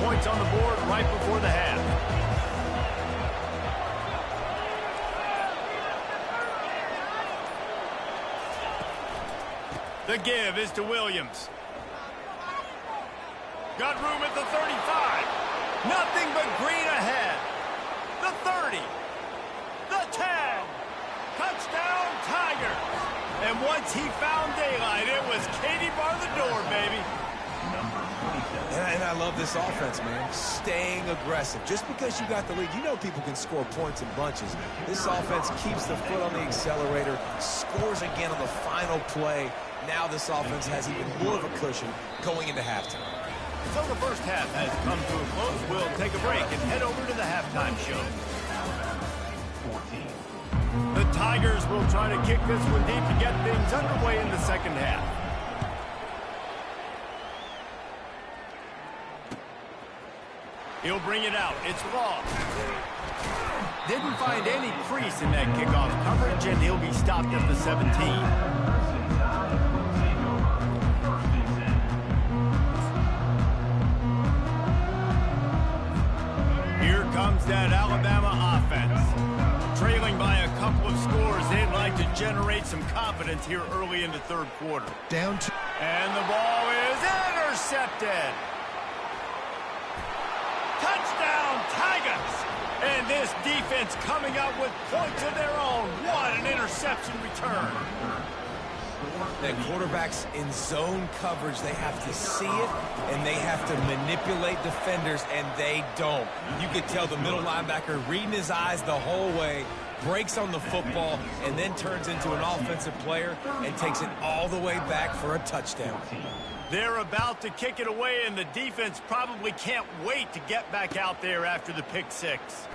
points on the board right before the half. The give is to Williams. Got room at the 35. Nothing but green ahead. The 30. The 10. Touchdown, Tigers. And once he found daylight, it was Katie bar the door, baby. And I love this offense, man. Staying aggressive. Just because you got the lead, you know people can score points in bunches. This offense keeps the foot on the accelerator, scores again on the final play. Now this offense has even more of a cushion going into halftime. So the first half has come to a close. We'll take a break and head over to the halftime show. The Tigers will try to kick this one deep to get things underway in the second half. He'll bring it out. It's Law. Didn't find any crease in that kickoff coverage, and he'll be stopped at the 17. Here comes that Alabama offense. Trailing by a couple of scores, they'd like to generate some confidence here early in the third quarter. Down to... And the ball is intercepted. Touchdown, Tigers! And this defense coming up with points of their own. What an interception return. And quarterbacks in zone coverage, they have to see it, and they have to manipulate defenders, and they don't. You could tell the middle linebacker reading his eyes the whole way, breaks on the football, and then turns into an offensive player and takes it all the way back for a touchdown. They're about to kick it away, and the defense probably can't wait to get back out there after the pick six.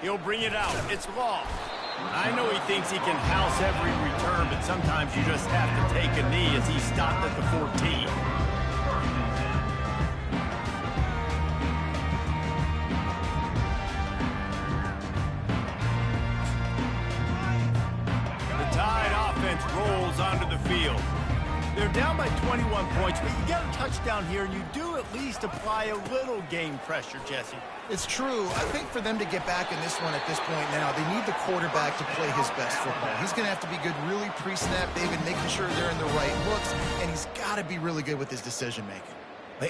He'll bring it out. It's Law. I know he thinks he can house every return, but sometimes you just have to take a knee as he stopped at the 14. The Tide offense rolls onto the field. They're down by 21 points, but you get a touchdown here, and you do at least apply a little game pressure, Jesse. It's true. I think for them to get back in this one at this point now, they need the quarterback to play his best football. He's going to have to be good really pre-snap, David, making sure they're in the right looks, and he's got to be really good with his decision-making.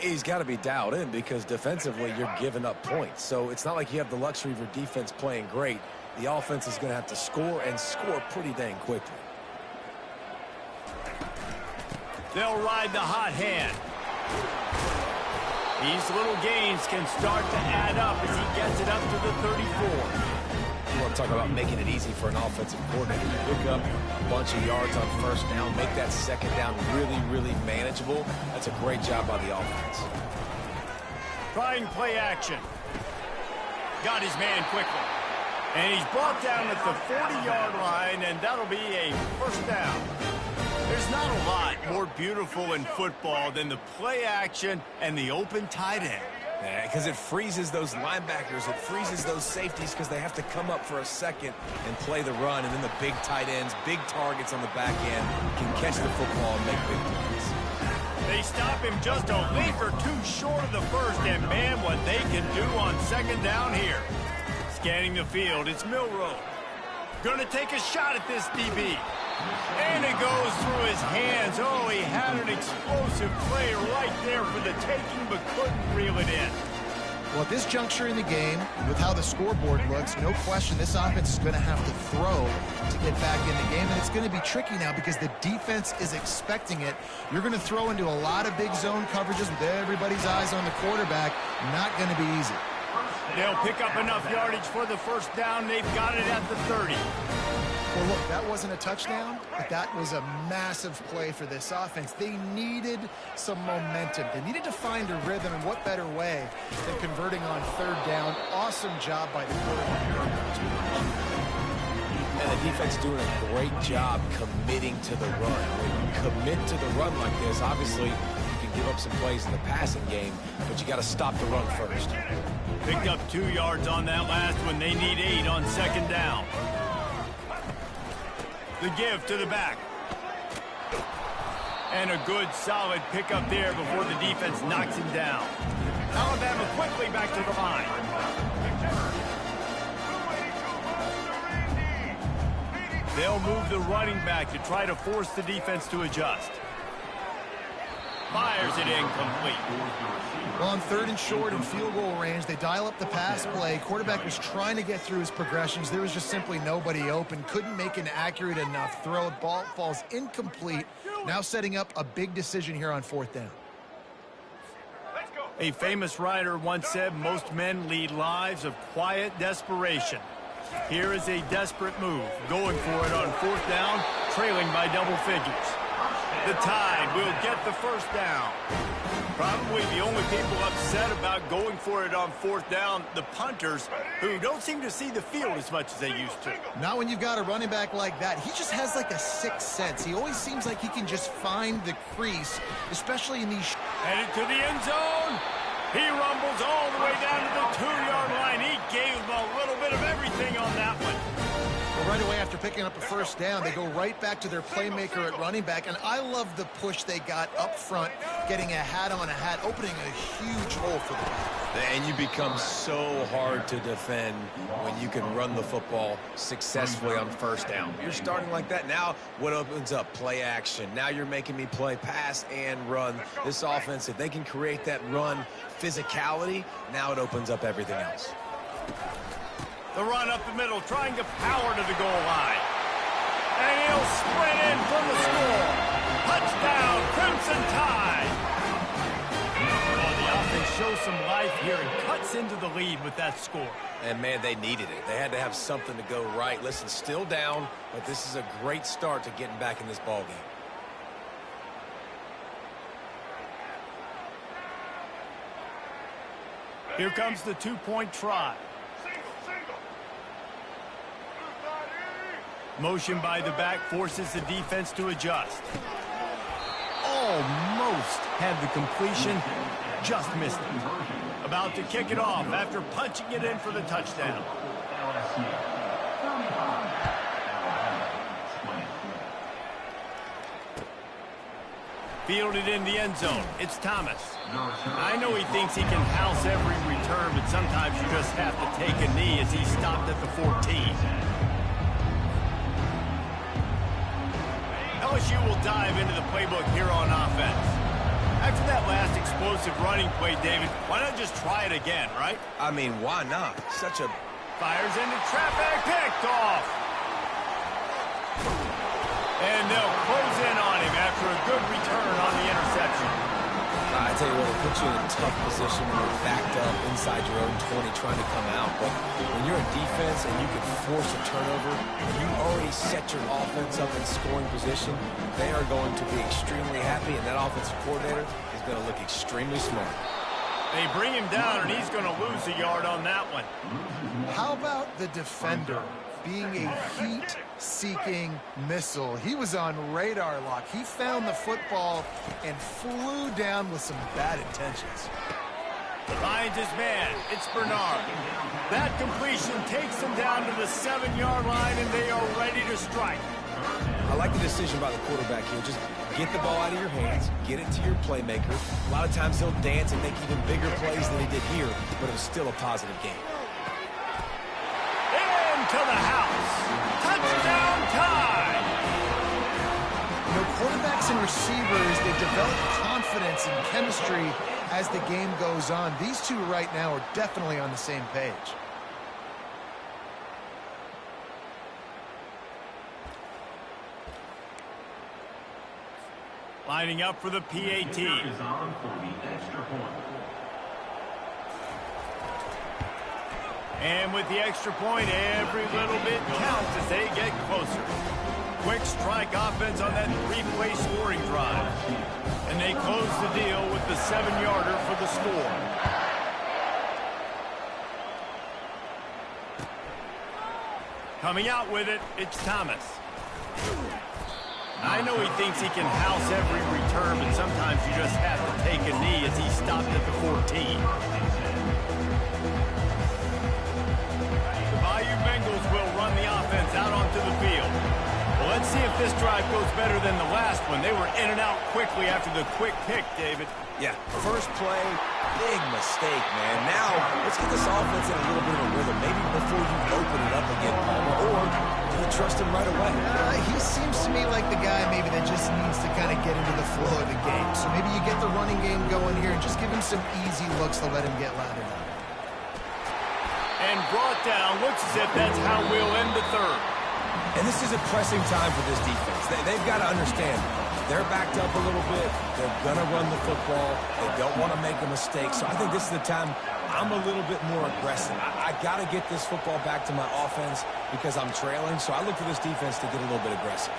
He's got to be dialed in because defensively you're giving up points. So it's not like you have the luxury of your defense playing great. The offense is going to have to score and score pretty dang quickly. They'll ride the hot hand. These little gains can start to add up as he gets it up to the 34. You want to talk about making it easy for an offensive coordinator to pick up a bunch of yards on first down, make that second down really, really manageable. That's a great job by the offense. Trying play action. Got his man quickly. And he's brought down at the 40-yard line, and that'll be a first down. There's not a lot more beautiful in football than the play action and the open tight end. Yeah, because it freezes those linebackers, it freezes those safeties because they have to come up for a second and play the run, and then the big tight ends, big targets on the back end can catch the football and make big plays. They stop him just a leap or two short of the first, and man, what they can do on second down here. Scanning the field, it's Milroe. Gonna take a shot at this DB. And it goes through his hands. Oh, he had an explosive play right there for the taking, but couldn't reel it in. Well, at this juncture in the game, with how the scoreboard looks, no question this offense is going to have to throw to get back in the game. And it's going to be tricky now because the defense is expecting it. You're going to throw into a lot of big zone coverages with everybody's eyes on the quarterback. Not going to be easy. They'll pick up enough yardage for the first down. They've got it at the 30. Well, look, that wasn't a touchdown, but that was a massive play for this offense. They needed some momentum. They needed to find a rhythm, and what better way than converting on third down. Awesome job by the quarterback. And the defense doing a great job committing to the run. When you commit to the run like this, obviously you can give up some plays in the passing game, but you got to stop the run first. Picked up 2 yards on that last one. They need 8 on second down. The give to the back. And a good, solid pickup there before the defense knocks him down. Alabama quickly back to the line. They'll move the running back to try to force the defense to adjust. Fires it incomplete. Well, on 3rd and short and field goal range, they dial up the pass play. Quarterback was trying to get through his progressions. There was just simply nobody open. Couldn't make an accurate enough throw. Ball falls incomplete. Now setting up a big decision here on 4th down. A famous writer once said, most men lead lives of quiet desperation. Here is a desperate move, going for it on 4th down, trailing by double figures. The Tide will get the first down. Probably the only people upset about going for it on 4th down, the punters, who don't seem to see the field as much as they used to. Not when you've got a running back like that. He just has like a sixth sense. He always seems like he can just find the crease, especially in these... Headed to the end zone. He rumbles all the way down to the 2-yard line. He gave him a little bit of everything on that one. Well, right away after picking up a first down, they go right back to their playmaker at running back. And I love the push they got up front, getting a hat on a hat, opening a huge hole for the back. And you become so hard to defend when you can run the football successfully on 1st down. You're starting like that. Now what opens up? Play action. Now you're making me play pass and run. This offense, if they can create that run physicality, now it opens up everything else. The run up the middle, trying to power to the goal line. And he'll sprint in for the score. Touchdown, Crimson Tide. Oh, the offense shows some life here and cuts into the lead with that score. And, man, they needed it. They had to have something to go right. Listen, still down, but this is a great start to getting back in this ballgame. Here comes the 2-point try. Motion by the back forces the defense to adjust. Almost had the completion, just missed it. About to kick it off after punching it in for the touchdown. Fielded in the end zone. It's Thomas. I know he thinks he can house every return, but sometimes you just have to take a knee as he stopped at the 14. LSU will dive into the playbook here on offense. After that last explosive running play, David, why not just try it again, right? I mean, why not? Such a... Fires into traffic, picked off. And they'll close in on him after a good return on the interception. I tell you what, it puts you in a tough position when you're backed up inside your own 20 trying to come out. But when you're in defense and you can force a turnover, and you already set your offense up in scoring position, they are going to be extremely happy, and that offensive coordinator is going to look extremely smart. They bring him down, and he's going to lose a yard on that one. How about the defender being a heat-seeking missile? He was on radar lock. He found the football and flew down with some bad intentions. Finds his man. It's Bernard. That completion takes him down to the 7-yard line, and they are ready to strike. I like the decision by the quarterback here. Just get the ball out of your hands, get it to your playmaker. A lot of times he'll dance and make even bigger plays than he did here, but it was still a positive game. To the house. Touchdown Tide. You know, quarterbacks and receivers, they develop confidence and chemistry as the game goes on. These two right now are definitely on the same page. Lining up for the PAT. And with the extra point, every little bit counts as they get closer. Quick strike offense on that 3-play scoring drive. And they close the deal with the 7-yarder for the score. Coming out with it, it's Thomas. I know he thinks he can house every return, but sometimes you just have to take a knee as he stopped at the 14. Bengals will run the offense out onto the field. Well, let's see if this drive goes better than the last one. They were in and out quickly after the quick pick, David. Yeah, first play, big mistake, man. Now, let's get this offense in a little bit of a rhythm. Maybe before you open it up again, Palmer, or do you trust him right away? He seems to me like the guy maybe that just needs to kind of get into the flow of the game. So maybe you get the running game going here and just give him some easy looks to let him get lathered up. And brought down. Looks as if that's how we'll end the third. And this is a pressing time for this defense. They've got to understand, they're backed up a little bit. They're going to run the football. They don't want to make a mistake. So I think this is the time I'm a little bit more aggressive. I got to get this football back to my offense because I'm trailing. So I look for this defense to get a little bit aggressive.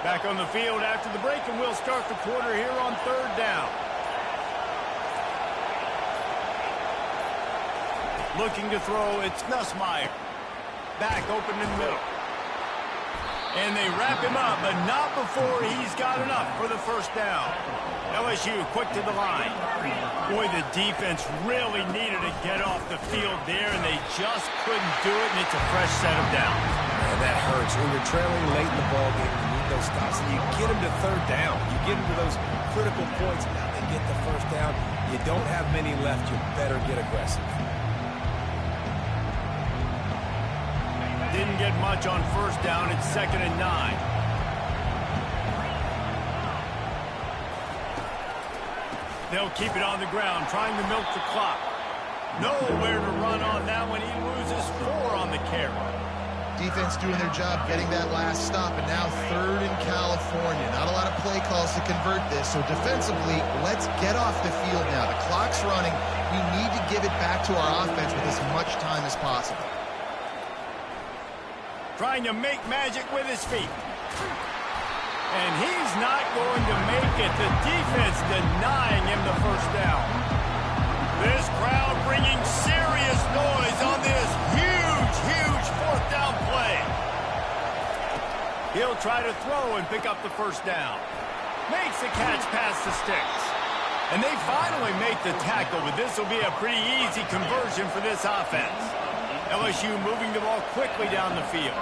Back on the field after the break, and we'll start the quarter here on third down. Looking to throw, it's Nussmeier. Back open in the middle. And they wrap him up, but not before he's got enough for the first down. LSU quick to the line. Boy, the defense really needed to get off the field there, and they just couldn't do it, and it's a fresh set of downs. Man, that hurts. When you're trailing late in the ballgame, you need those stops, and you get them to third down. You get them to those critical points, and now they get the first down. You don't have many left. You better get aggressive. Didn't get much on first down. It's 2nd and 9. They'll keep it on the ground, trying to milk the clock. Nowhere to run on that one. He loses 4 on the carry. Defense doing their job, getting that last stop, and now 3rd in California. Not a lot of play calls to convert this, so defensively, let's get off the field now. The clock's running. We need to give it back to our offense with as much time as possible. Trying to make magic with his feet. And he's not going to make it. The defense denying him the first down. This crowd bringing serious noise on this huge 4th down play. He'll try to throw and pick up the first down. Makes the catch past the sticks. And they finally make the tackle, but this will be a pretty easy conversion for this offense. LSU moving the ball quickly down the field.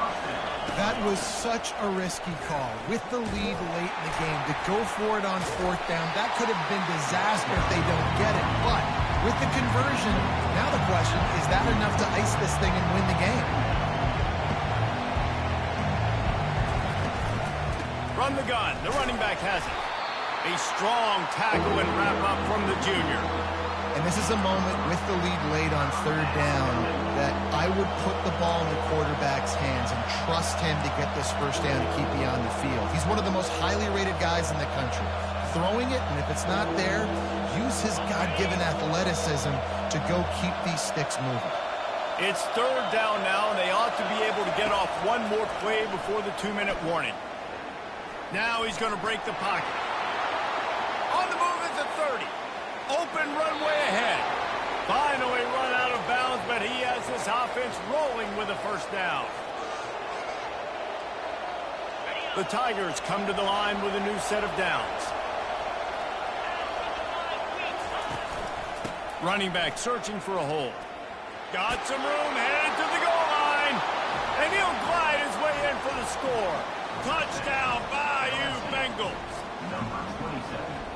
That was such a risky call. With the lead late in the game, to go for it on 4th down, that could have been disaster if they don't get it. But with the conversion, now the question, is that enough to ice this thing and win the game? Run the gun. The running back has it. A strong tackle and wrap up from the junior. And this is a moment with the lead late on 3rd down that I would put the ball in the quarterback's hands and trust him to get this first down to keep you on the field. He's one of the most highly rated guys in the country. Throwing it, and if it's not there, use his God-given athleticism to go keep these sticks moving. It's 3rd down now, and they ought to be able to get off one more play before the 2-minute warning. Now he's going to break the pocket. On the move at the 30. Open runway ahead. Finally run out of bounds, but he has this offense rolling with a first down. The Tigers come to the line with a new set of downs. Running back searching for a hole. Got some room, headed to the goal line. And he'll glide his way in for the score. Touchdown, Bayou Bengals.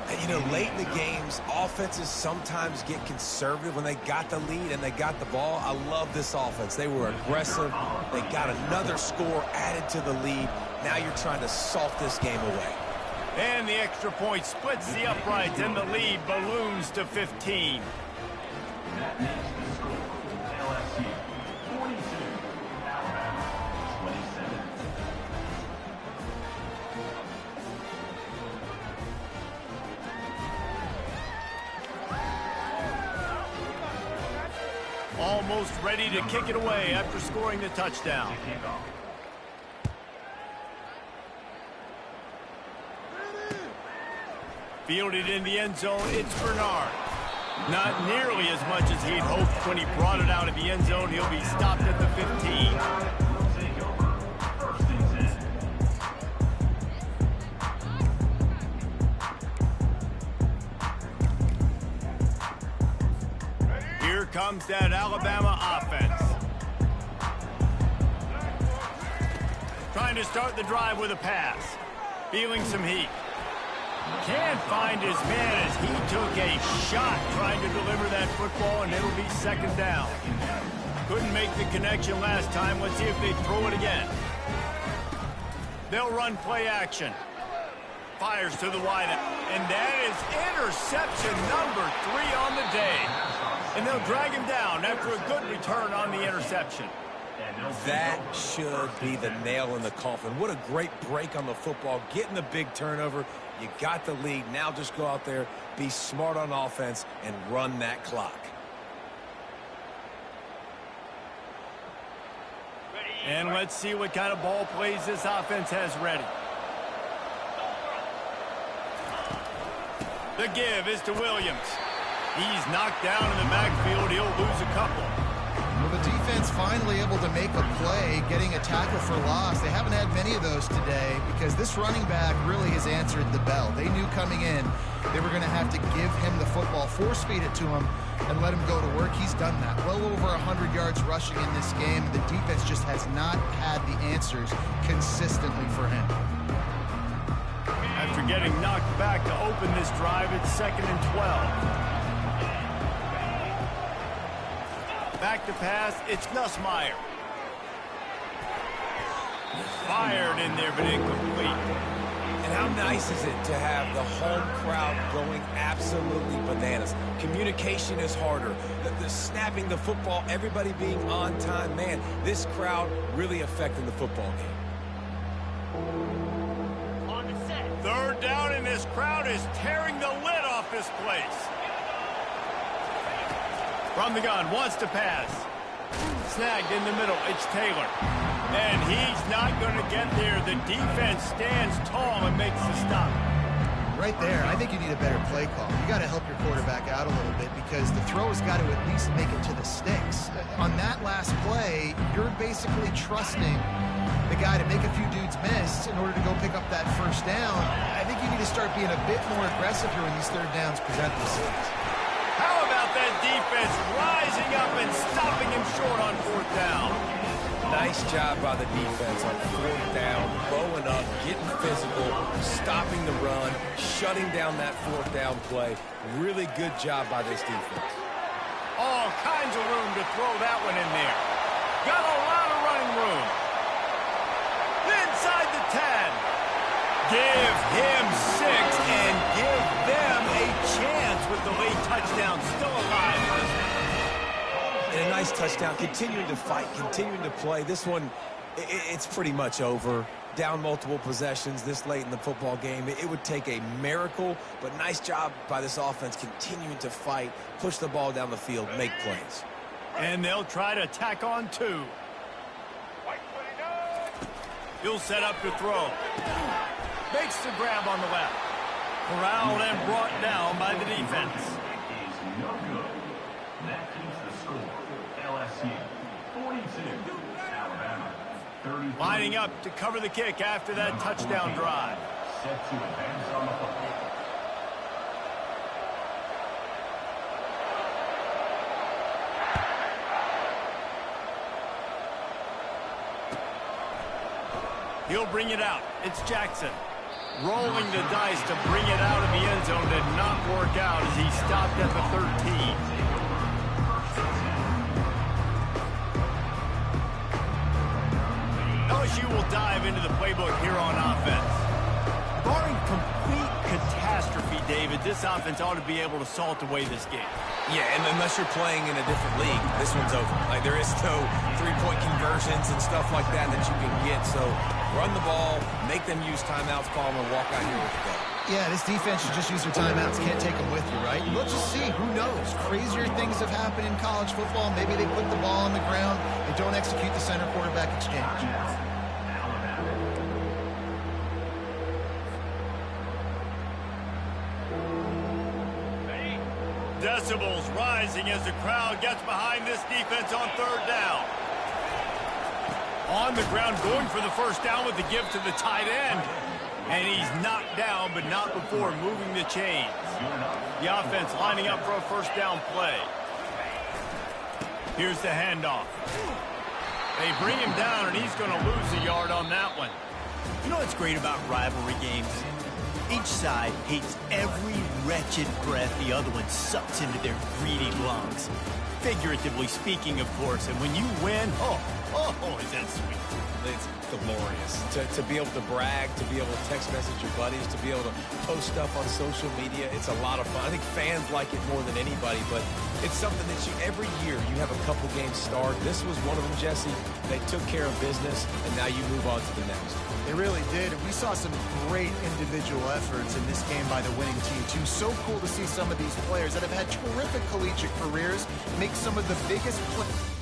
And, you know, late in the games, offenses sometimes get conservative when they got the lead and they got the ball. I love this offense. They were aggressive. They got another score added to the lead. Now you're trying to salt this game away. And the extra point splits the uprights, and the lead balloons to 15. Almost ready to kick it away after scoring the touchdown. Fielded in the end zone, it's Bernard. Not nearly as much as he'd hoped when he brought it out of the end zone. He'll be stopped at the 15. Here comes that Alabama offense. trying to start the drive with a pass. Feeling some heat. Can't find his man as he took a shot trying to deliver that football, and it'll be second down. Couldn't make the connection last time. Let's see if they throw it again. They'll run play action. Fires to the wide end. And that is interception number 3 on the day. And they'll drag him down after a good return on the interception. That should be the nail in the coffin. What a great break on the football. Getting the big turnover. You got the lead. Now just go out there, be smart on offense, and run that clock. And let's see what kind of ball plays this offense has ready. The give is to Williams. He's knocked down in the backfield. He'll lose a couple. Well, the defense finally able to make a play, getting a tackle for loss. They haven't had many of those today because this running back really has answered the bell. They knew coming in they were going to have to give him the football, force feed it to him, and let him go to work. He's done that. Well over 100 yards rushing in this game. The defense just has not had the answers consistently for him. After getting knocked back to open this drive, it's 2nd and 12. Back to pass, it's Nussmeier. Fired in there, but incomplete. And how nice is it to have the home crowd going absolutely bananas? Communication is harder. The snapping the football, everybody being on time. Man, this crowd really affecting the football game. Third down, and this crowd is tearing the lid off this place. From the gun, wants to pass. Snagged in the middle, it's Taylor. And he's not going to get there. The defense stands tall and makes the stop. Right there, I think you need a better play call. You got to help your quarterback out a little bit because the throw has got to at least make it to the sticks. On that last play, you're basically trusting the guy to make a few dudes miss in order to go pick up that first down. I think you need to start being a bit more aggressive here when these third downs present themselves. How about that defense rising up and stopping him short on 4th down? Nice job by the defense on 4th down, blowing up, getting physical, stopping the run, shutting down that 4th down play. Really good job by this defense. All kinds of room to throw that one in there. Got a lot of running room. Inside the 10. Give him 6 and give them a chance with the late touchdown still alive. And a nice touchdown, continuing to fight, continuing to play. This one, it's pretty much over. Down multiple possessions this late in the football game. It would take a miracle, but nice job by this offense continuing to fight, push the ball down the field, make plays. And they'll try to tack on 2. He'll set up to throw. Makes the grab on the left. Corralled and brought down by the defense. No good. That keeps the score. LSU 42, Alabama 33. Lining up to cover the kick after that touchdown drive. Set to advance on the football. He'll bring it out. It's Jackson. Rolling the dice to bring it out of the end zone did not work out as he stopped at the 13. LSU will dive into the playbook here on offense. Barring complete catastrophe, David, this offense ought to be able to salt away this game. Yeah, and unless you're playing in a different league, this one's over. Like, there is no three-point conversions and stuff like that you can get. So run the ball, make them use timeouts, call them, and walk out here with the ball. Yeah, this defense should just use their timeouts. Can't take them with you, right? We'll just see. Who knows? Crazier things have happened in college football. Maybe they put the ball on the ground. They don't execute the center quarterback exchange. Decibels rising as the crowd gets behind this defense on 3rd down. On the ground, going for the first down with the give to the tight end. And he's knocked down, but not before moving the chains. The offense lining up for a first down play. Here's the handoff. They bring him down, and he's going to lose a yard on that one. You know what's great about rivalry games? Each side hates every wretched breath the other one sucks into their greedy lungs. Figuratively speaking, of course, and when you win, oh, is that sweet. It's glorious to be able to brag, to be able to text message your buddies, to be able to post stuff on social media. It's a lot of fun. I think fans like it more than anybody, but it's something that every year you have a couple games start. This was one of them, Jesse. They took care of business, and now you move on to the next. They really did, and we saw some great individual efforts in this game by the winning team, too. So cool to see some of these players that have had terrific collegiate careers make some of the biggest plays.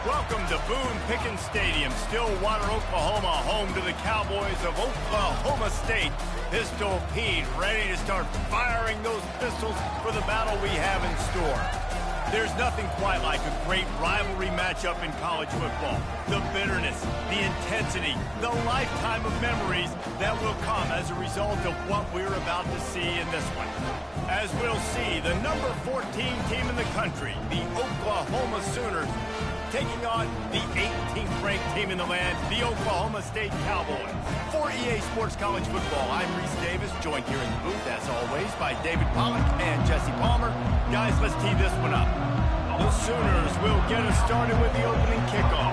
Welcome to Boone Pickens Stadium, Stillwater, Oklahoma, home to the Cowboys of Oklahoma State. Pistol Pete ready to start firing those pistols for the battle we have in store. There's nothing quite like a great rivalry matchup in college football. The bitterness, the intensity, the lifetime of memories that will come as a result of what we're about to see in this one. As we'll see, the number 14 team in the country, the Oklahoma Sooners, taking on the 18th ranked team in the land, the Oklahoma State Cowboys. For EA Sports College Football, I'm Reese Davis, joined here in the booth, as always, by David Pollack and Jesse Palmer. Guys, let's tee this one up. The Sooners will get us started with the opening kickoff.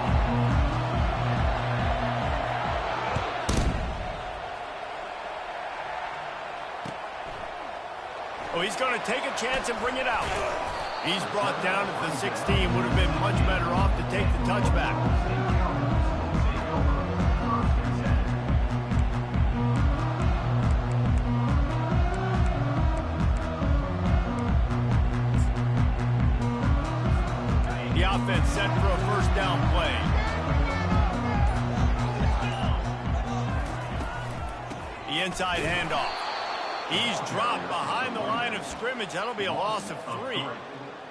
Oh, he's going to take a chance and bring it out. He's brought down at the 16. Would have been much better off to take the touchback. The offense set for a first down play. The inside handoff. He's dropped behind the line of scrimmage. That'll be a loss of 3.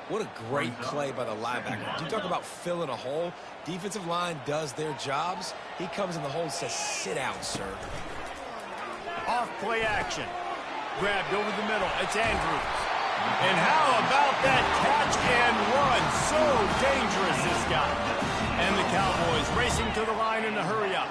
What a great play by the linebacker. You talk about filling a hole. Defensive line does their jobs. He comes in the hole and says, sit down, sir. Off play action. Grabbed over the middle. It's Andrews. And how about that catch and run? So dangerous, this guy. And the Cowboys racing to the line in a hurry up.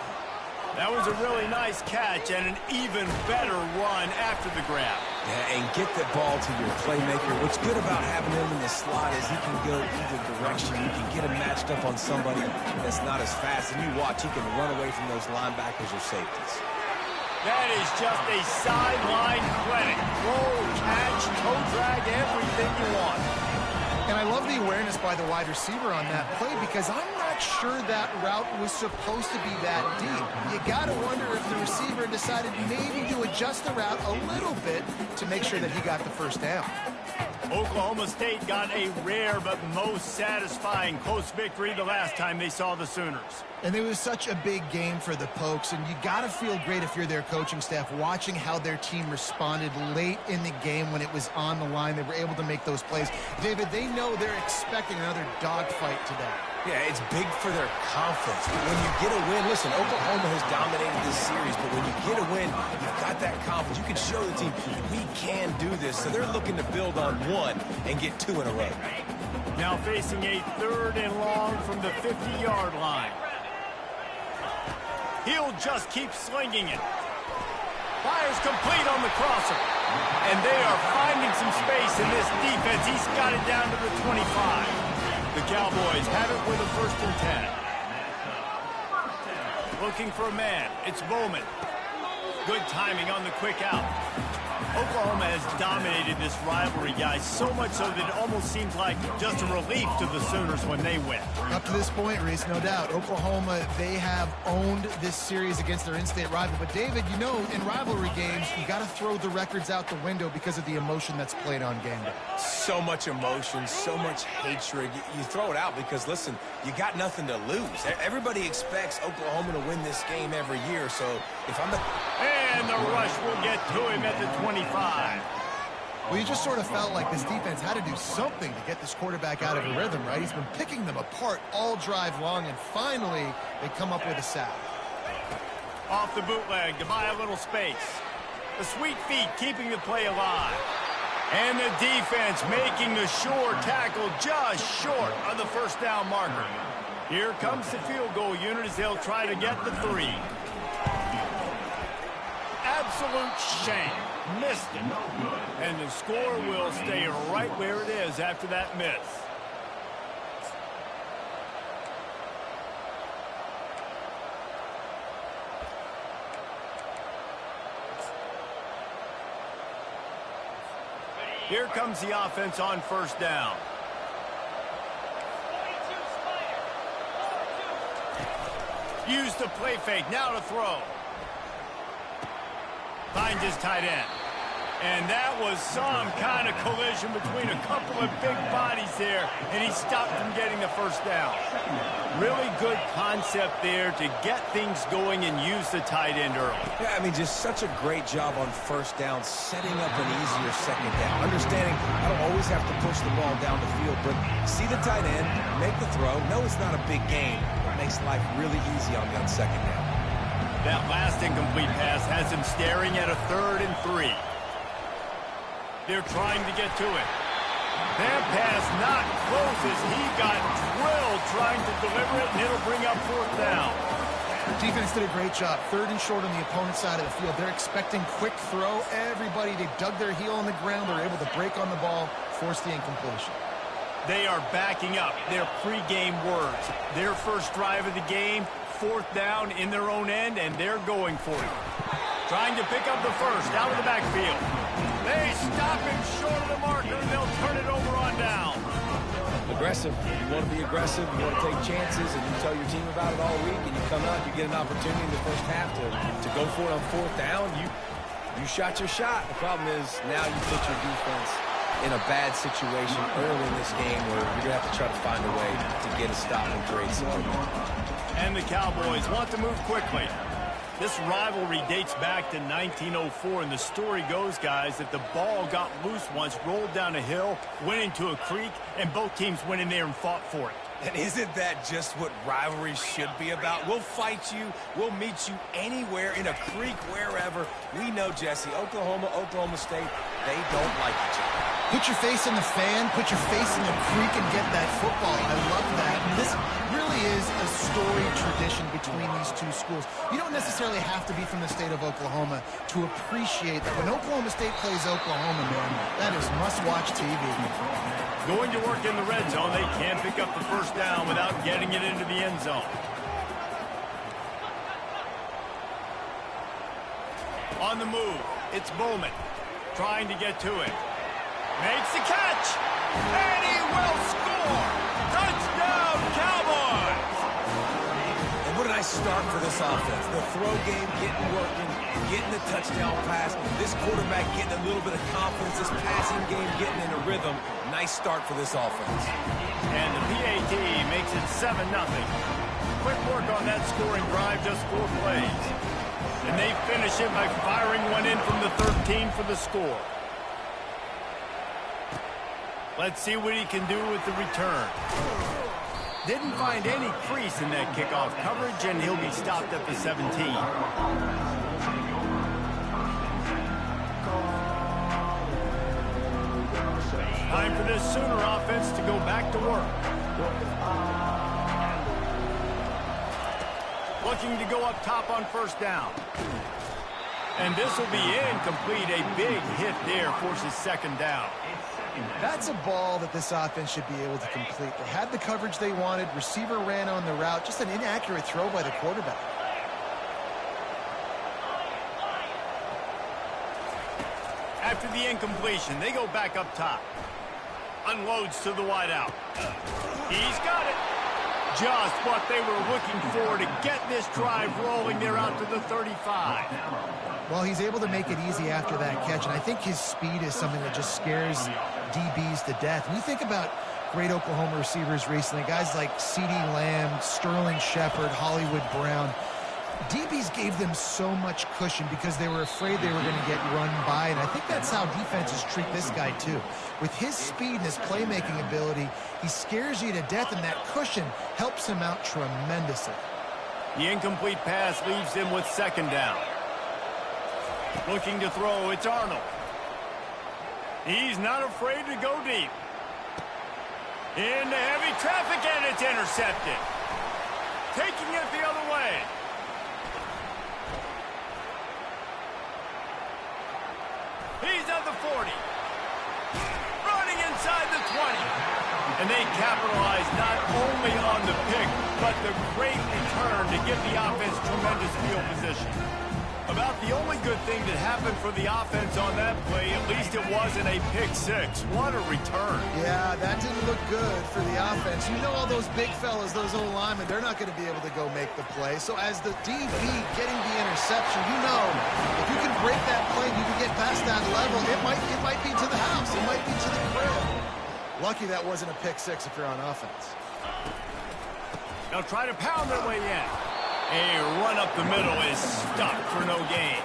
That was a really nice catch and an even better run after the grab. Yeah, and get the ball to your playmaker. What's good about having him in the slot is he can go either direction. You can get him matched up on somebody that's not as fast. And you watch, he can run away from those linebackers or safeties. That is just a sideline clinic. Roll, catch, toe drag, everything you want. And I love the awareness by the wide receiver on that play because I'm not sure that route was supposed to be that deep. You got to wonder if the receiver decided maybe to adjust the route a little bit to make sure that he got the first down. Oklahoma State got a rare but most satisfying close victory the last time they saw the Sooners. And it was such a big game for the Pokes, and you got to feel great if you're their coaching staff watching how their team responded late in the game when it was on the line. They were able to make those plays. David, they know they're expecting another dogfight today. Yeah, it's big for their confidence. When you get a win, listen, Oklahoma has dominated this series, but when you get a win, you've got that confidence. You can show the team, we can do this. So they're looking to build on 1 and get 2 in a row. Now facing a 3rd and long from the 50-yard line. He'll just keep slinging it. Fires complete on the crosser. And they are finding some space in this defense. He's got it down to the 25. The Cowboys have it with a 1st and 10. Looking for a man. It's Bowman. Good timing on the quick out. Oklahoma has dominated this rivalry, guys, so much so that it almost seems like just a relief to the Sooners when they win. Up to this point, Reese, no doubt, Oklahoma, they have owned this series against their in-state rival. But, David, you know, in rivalry games, you got to throw the records out the window because of the emotion that's played on game day. So much emotion, so much hatred. You throw it out because, listen, you got nothing to lose. Everybody expects Oklahoma to win this game every year, so if I'm the... And the rush will get to him at the 25. Well, you just sort of felt like this defense had to do something to get this quarterback out of a rhythm, right? He's been picking them apart all drive long, and finally they come up with a sack. Off the bootleg to buy a little space. The sweet feet keeping the play alive. And the defense making the sure tackle just short of the 1st down marker. Here comes the field goal unit as they'll try to get the 3. Absolute shame. Missed it. And the score will stay right where it is after that miss. Here comes the offense on 1st down. Use the play fake. Now to throw. Finds his tight end. And that was some kind of collision between a couple of big bodies there, and he stopped from getting the first down. Really good concept there to get things going and use the tight end early. Yeah, I mean, just such a great job on first down, setting up an easier second down. Understanding I don't always have to push the ball down the field, but see the tight end, make the throw. No, it's not a big game. It makes life really easy on me on second down. That last incomplete pass has him staring at a 3rd and 3. They're trying to get to it. That pass not close as he got drilled trying to deliver it, and it'll bring up 4th down. The defense did a great job. 3rd and short on the opponent's side of the field. They're expecting quick throw. Everybody, they dug their heel on the ground. They're able to break on the ball, force the incompletion. They are backing up their pregame words. Their first drive of the game, 4th down in their own end, and they're going for it. Trying to pick up the first out of the backfield. They stop him short of the marker, and they'll turn it over on down. Aggressive. You want to be aggressive. You want to take chances, and you tell your team about it all week, and you come out, you get an opportunity in the first half to go for it on 4th down. You shot your shot. The problem is now you put your defense in a bad situation early in this game where you're going to have to try to find a way to get a stop and create something. And the Cowboys want to move quickly. This rivalry dates back to 1904, and the story goes, guys, that the ball got loose once, rolled down a hill, went into a creek, and both teams went in there and fought for it. And isn't that just what rivalry should be about? We'll fight you. We'll meet you anywhere, in a creek, wherever. We know, Jesse, Oklahoma, Oklahoma State, they don't like each other. Put your face in the fan, put your face in the creek, and get that football. I love that. And this really is a storied tradition between these two schools. You don't necessarily have to be from the state of Oklahoma to appreciate that when Oklahoma State plays Oklahoma, man, that is must-watch TV. Going to work in the red zone, they can't pick up the first down without getting it into the end zone. On the move, it's Bowman trying to get to it. Makes the catch, and he will score! Touchdown, Cowboys! And what a nice start for this offense. The throw game getting working, getting the touchdown pass. This quarterback getting a little bit of confidence. This passing game getting in a rhythm. Nice start for this offense. And the PAT makes it 7-0. Quick work on that scoring drive, just 4 plays. And they finish it by firing one in from the 13 for the score. Let's see what he can do with the return. Didn't find any crease in that kickoff coverage, and he'll be stopped at the 17. Time for this Sooner offense to go back to work. Looking to go up top on first down. And this will be incomplete. A big hit there forces 2nd down. That's a ball that this offense should be able to complete. They had the coverage they wanted. Receiver ran on the route. Just an inaccurate throw by the quarterback. After the incompletion, they go back up top. Unloads to the wideout. He's got it. Just what they were looking for to get this drive rolling. They're out to the 35. Well, he's able to make it easy after that catch, and I think his speed is something that just scares DBs to death. When you think about great Oklahoma receivers recently, guys like CeeDee Lamb, Sterling Shepard, Hollywood Brown, DBs gave them so much cushion because they were afraid they were going to get run by, and I think that's how defenses treat this guy too. With his speed and his playmaking ability, he scares you to death, and that cushion helps him out tremendously. The incomplete pass leaves him with 2nd down. Looking to throw, it's Arnold. He's not afraid to go deep. Into heavy traffic, and it's intercepted. Taking it the other way. He's at the 40. Running inside the 20. And they capitalize not only on the pick, but the great return to give the offense tremendous field position. About the only good thing that happened for the offense on that play, at least it wasn't a pick six. What a return. Yeah, that didn't look good for the offense. You know all those big fellas, those old linemen, they're not going to be able to go make the play. So as the DB getting the interception, you know, if you can break that play, you can get past that level, it might be to the house. It might be to the crib. Lucky that wasn't a pick six if you're on offense. They'll try to pound their way in. A run up the middle is stuck for no gain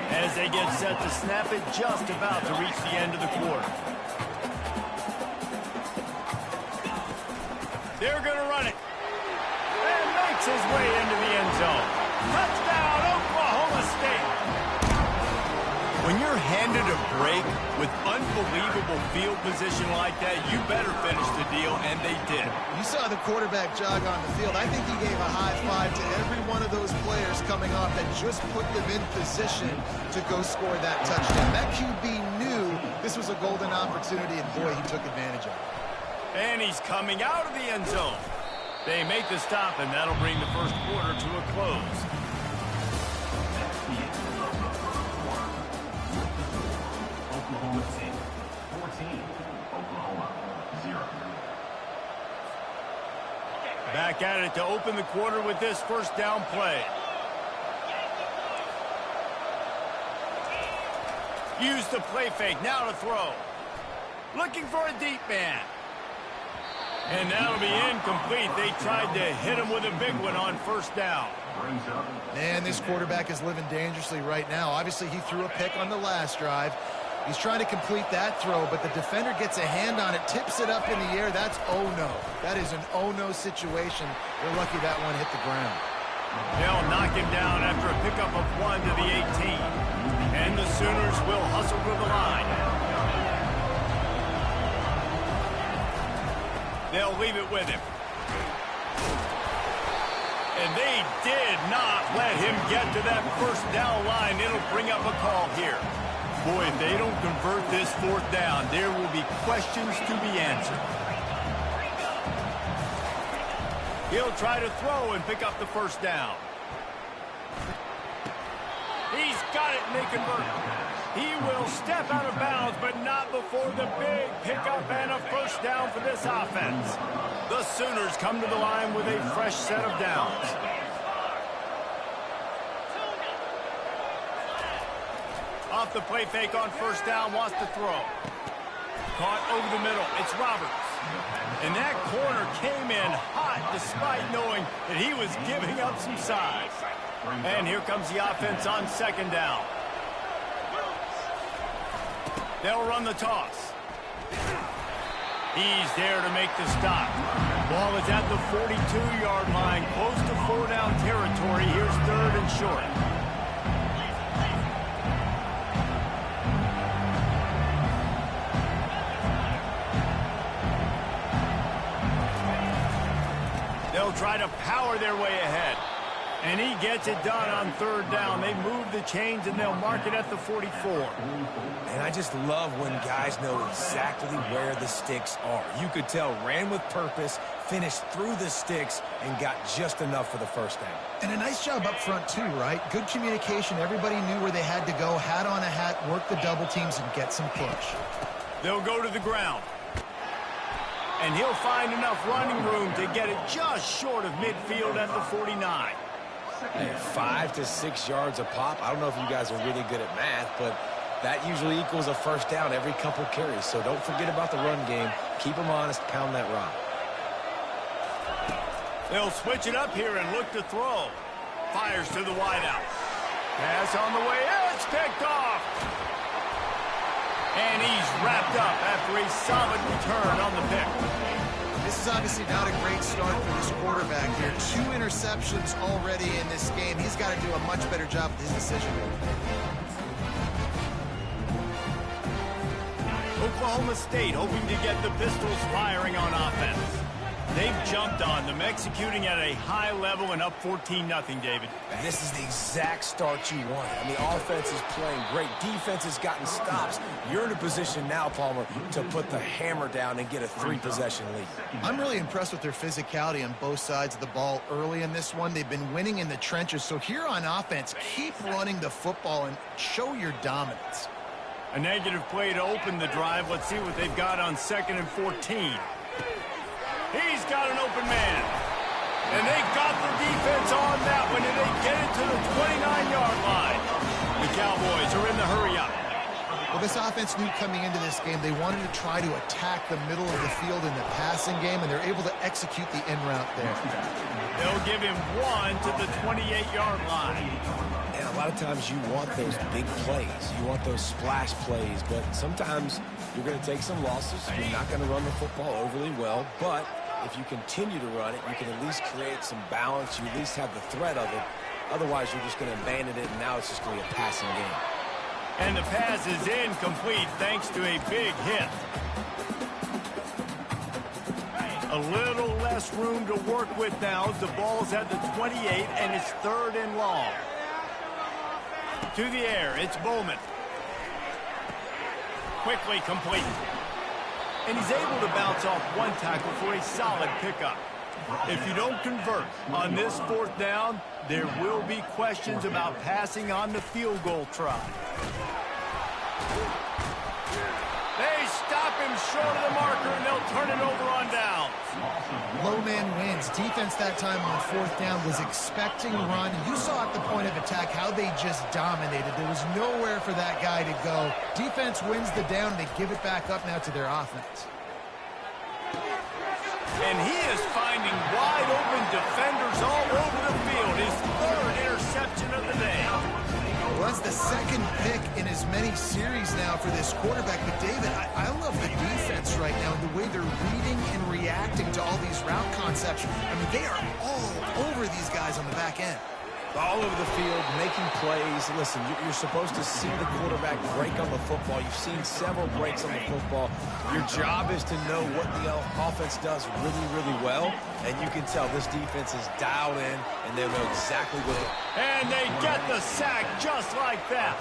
as they get set to snap it just about to reach the end of the quarter. They're going to run it. And makes his way into the end zone. Touchdown, Oklahoma State. When you're handed a break with unbelievable field position like that, you better finish the deal, and they did. You saw the quarterback jog on the field. I think he gave a high five to every one of those players coming off and just put them in position to go score that touchdown. That QB knew this was a golden opportunity, and boy, he took advantage of it. And he's coming out of the end zone. They make the stop, and that'll bring the first quarter to a close. Oklahoma State 14, Oklahoma 0. Back at it to open the quarter with this first down play. Use the play fake, now to throw. Looking for a deep man. And that'll be incomplete. They tried to hit him with a big one on first down. Man, this quarterback is living dangerously right now. Obviously, he threw a pick on the last drive. He's trying to complete that throw, but the defender gets a hand on it, tips it up in the air. That's oh-no. That is an oh-no situation. They're lucky that one hit the ground. They'll knock him down after a pickup of 1 to the 18. And the Sooners will hustle to the line. They'll leave it with him. And they did not let him get to that first down line. It'll bring up a call here. Boy, if they don't convert this fourth down, there will be questions to be answered. He'll try to throw and pick up the first down. He's got it, and they convert. He will step out of bounds, but not before the big pickup and a first down for this offense. The Sooners come to the line with a fresh set of downs. Off the play fake on first down, wants to throw. Caught over the middle. It's Roberts. And that corner came in hot despite knowing that he was giving up some size. And here comes the offense on second down. They'll run the toss. He's there to make the stop. Ball is at the 42-yard line, close to 4-down territory. Here's third and short. They'll try to power their way ahead. And he gets it done on third down. They move the chains, and they'll mark it at the 44. And I just love when guys know exactly where the sticks are. You could tell ran with purpose, finished through the sticks, and got just enough for the first down. And a nice job up front, too, right? Good communication. Everybody knew where they had to go. Hat on a hat, work the double teams, and get some push. They'll go to the ground. And he'll find enough running room to get it just short of midfield at the 49. Hey, 5 to 6 yards a pop. I don't know if you guys are really good at math, but that usually equals a first down every couple carries. So don't forget about the run game. Keep them honest. Pound that rock. They'll switch it up here and look to throw. Fires to the wideout. Pass on the way. It's picked off. And he's wrapped up after a solid return on the pick. This is obviously not a great start for this quarterback here. 2 interceptions already in this game. He's got to do a much better job with his decision-making. Oklahoma State hoping to get the pistols firing on offense. They've jumped on them, executing at a high level and up 14-0, David. And this is the exact start you want. I mean, offense is playing great. Defense has gotten stops. You're in a position now, Palmer, to put the hammer down and get a 3-possession lead. I'm really impressed with their physicality on both sides of the ball early in this one. They've been winning in the trenches. So here on offense, keep running the football and show your dominance. A negative play to open the drive. Let's see what they've got on 2nd and 14. He's got an open man. And they got the defense on that one, and they get it to the 29-yard line. The Cowboys are in the hurry-up. Well, this offense knew coming into this game they wanted to try to attack the middle of the field in the passing game, and they're able to execute the in route there. They'll give him 1 to the 28-yard line. And a lot of times you want those big plays. You want those splash plays, but sometimes you're going to take some losses. You're not going to run the football overly well, but if you continue to run it, you can at least create some balance. You at least have the threat of it. Otherwise, you're just going to abandon it, and now it's just going to be a passing game. And the pass is incomplete thanks to a big hit. A little less room to work with now as the ball's at the 28, and it's 3rd and long. To the air, it's Bowman. Quickly complete. And he's able to bounce off one tackle for a solid pickup. If you don't convert on this 4th down, there will be questions about passing on the field goal try. They stop him short of the marker, and they'll turn it over on down. Low man wins. Defense that time on 4th down was expecting a run. You saw at the point of attack how they just dominated. There was nowhere for that guy to go. Defense wins the down. They give it back up now to their offense. And he is finding wide open defenders all over the field. His 3rd interception of the day. Well, that's the 2nd pick in as many series now for this quarterback. But, David, I love the defense right now, the way they're reading and reacting to all these route concepts. I mean, they are all over these guys on the back end. All over the field, making plays. Listen, you're supposed to see the quarterback break on the football. You've seen several breaks on the football. Your job is to know what the offense does really, really well. And you can tell this defense is dialed in, and they know exactly what it is. And they get the sack just like that.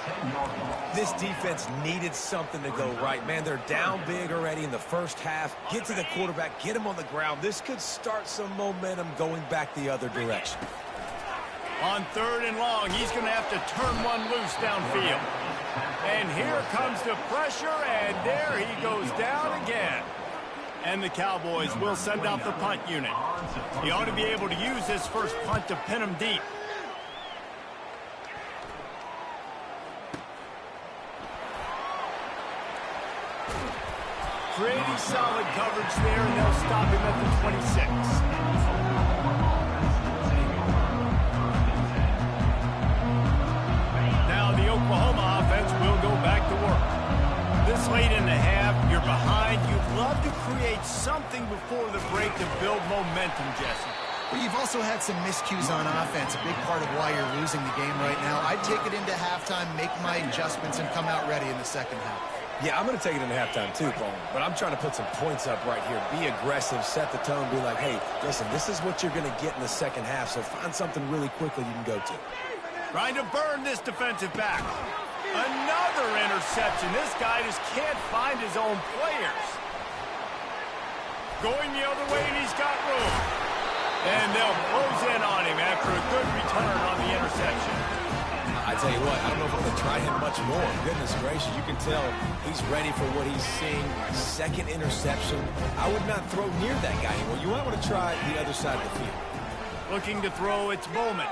This defense needed something to go right. Man, they're down big already in the first half. Get to the quarterback, get him on the ground. This could start some momentum going back the other direction. On 3rd and long, he's going to have to turn one loose downfield. And here comes the pressure, and there he goes down again. And the Cowboys will send out the punt unit. He ought to be able to use this first punt to pin him deep. Pretty solid coverage there, and they'll stop him at the 26. The Oklahoma offense will go back to work. This late in the half, you're behind. You'd love to create something before the break to build momentum, Jesse. But you've also had some miscues on offense, a big part of why you're losing the game right now. I'd take it into halftime, make my adjustments, and come out ready in the 2nd half. Yeah, I'm going to take it into halftime too, Paul. But I'm trying to put some points up right here. Be aggressive, set the tone, be like, hey, listen, this is what you're going to get in the 2nd half, so find something really quickly you can go to. Trying to burn this defensive back. Another interception. This guy just can't find his own players. Going the other way, and he's got room. And they'll close in on him after a good return on the interception. I tell you what, I don't know if I'm going to try him much more. Goodness gracious, you can tell he's ready for what he's seeing. 2nd interception. I would not throw near that guy anymore. You might want to try the other side of the field. Looking to throw, it's Bowman.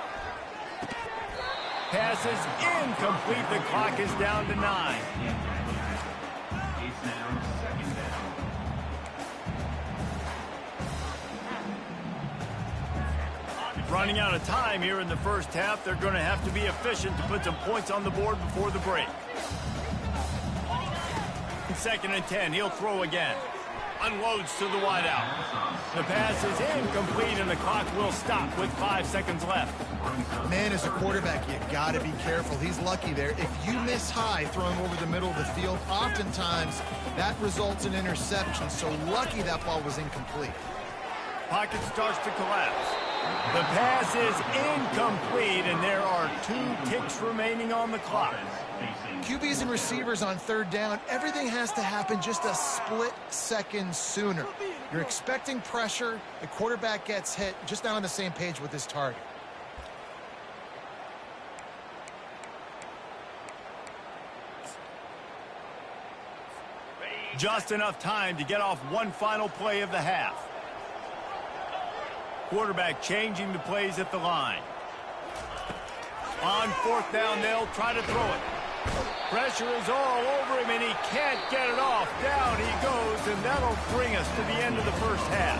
Pass is incomplete. The clock is down to 9. Running out of time here in the first half. They're going to have to be efficient to put some points on the board before the break. 2nd and 10. He'll throw again. Unloads to the wideout. The pass is incomplete, and the clock will stop with 5 seconds left. Man, as a quarterback, you got to be careful. He's lucky there. If you miss high throwing over the middle of the field, oftentimes that results in interception. So lucky that ball was incomplete. pocket starts to collapse. The pass is incomplete, and there are 2 ticks remaining on the clock. QBs and receivers on third down, everything has to happen just a split second sooner. You're expecting pressure, the quarterback gets hit, just not on the same page with his target. Just enough time to get off one final play of the half. Quarterback changing the plays at the line. On fourth down, they'll try to throw it. Pressure is all over him, and he can't get it off. Down he goes, and that'll bring us to the end of the first half.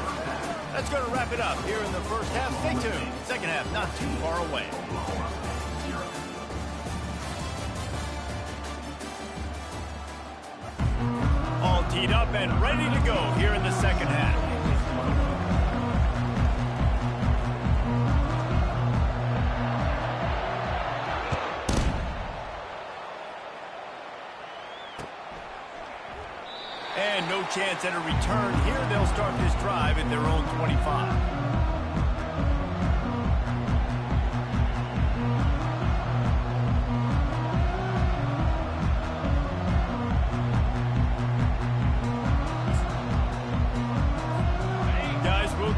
That's going to wrap it up here in the first half. Stay tuned. Second half not too far away. All teed up and ready to go here in the second half. And no chance at a return here. They'll start this drive at their own 25.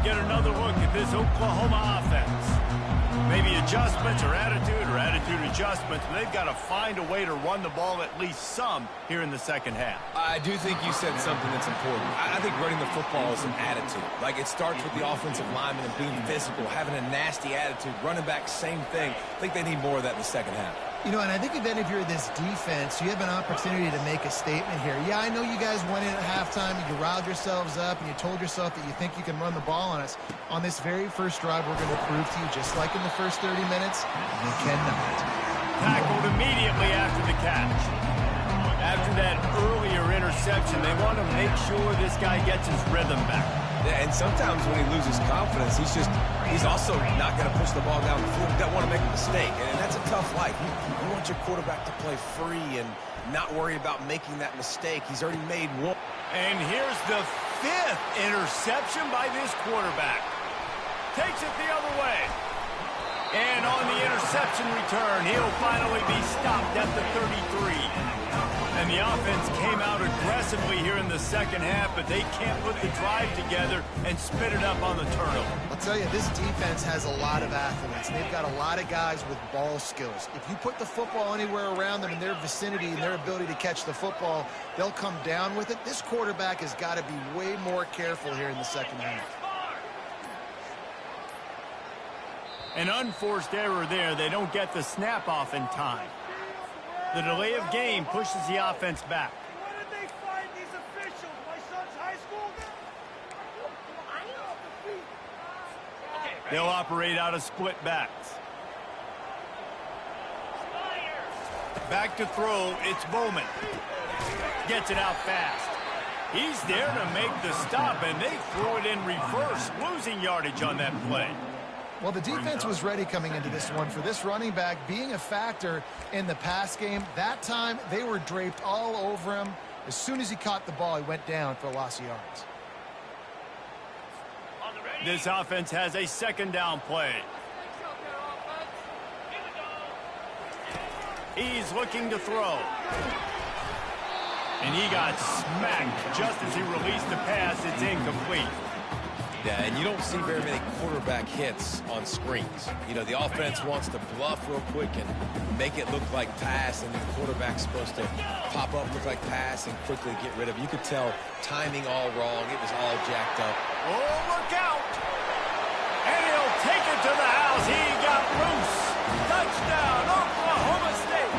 Get another look at this Oklahoma offense. Maybe adjustments or attitude adjustments, but they've got to find a way to run the ball at least some here in the second half. I do think you said something that's important. I think running the football is an attitude. Like, it starts with the offensive lineman and being physical, having a nasty attitude. Running back, same thing. I think they need more of that in the second half. You know, and I think even if you're this defense, you have an opportunity to make a statement here. Yeah, I know you guys went in at halftime and you riled yourselves up and you told yourself that you think you can run the ball on us. On this very first drive, we're going to prove to you, just like in the first 30 minutes, you cannot. Tackled immediately after the catch. After that earlier interception, they want to make sure this guy gets his rhythm back. Yeah, and sometimes when he loses confidence, he's also not going to push the ball down the field. He doesn't want to make a mistake, and that's a tough life. You want your quarterback to play free and not worry about making that mistake. He's already made one. And here's the 5th interception by this quarterback. Takes it the other way. And on the interception return, he'll finally be stopped at the 33. And the offense came out aggressively here in the second half, but they can't put the drive together and spit it up on the turnover. I'll tell you, this defense has a lot of athletes. They've got a lot of guys with ball skills. If you put the football anywhere around them in their vicinity and their ability to catch the football, they'll come down with it. This quarterback has got to be way more careful here in the second half. An unforced error there. They don't get the snap off in time. The delay of game pushes the offense back. Why did they find these officials? My son's high school? They'll operate out of split backs. Back to throw. It's Bowman. Gets it out fast. He's there to make the stop, and they throw it in reverse, losing yardage on that play. Well, the defense was ready coming into this one for this running back being a factor in the pass game. That time, they were draped all over him. As soon as he caught the ball, he went down for a loss of yards. This offense has a second down play. He's looking to throw. And he got smacked just as he released the pass. It's incomplete. Yeah, and you don't see very many quarterback hits on screens. You know, the offense wants to bluff real quick and make it look like pass, and the quarterback's supposed to pop up, look like pass, and quickly get rid of it. You could tell timing all wrong. It was all jacked up. Oh, look out! And he'll take it to the house. He got loose. Touchdown, Oklahoma State.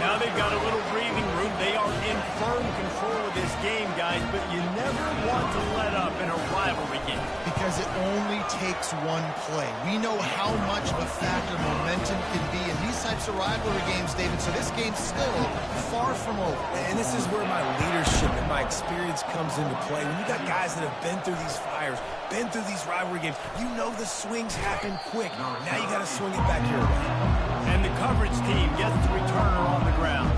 Now they've got a little breathing room. They are in firm control of this game, guys, but you never want to let up in a rivalry game. Because it only takes one play. We know how much of a factor momentum can be in these types of rivalry games, David, so this game's still far from over. And this is where my leadership and my experience comes into play. When you got guys that have been through these fires, been through these rivalry games, you know the swings happen quick. Now you got to swing it back your way. And the coverage team gets the returner on the ground.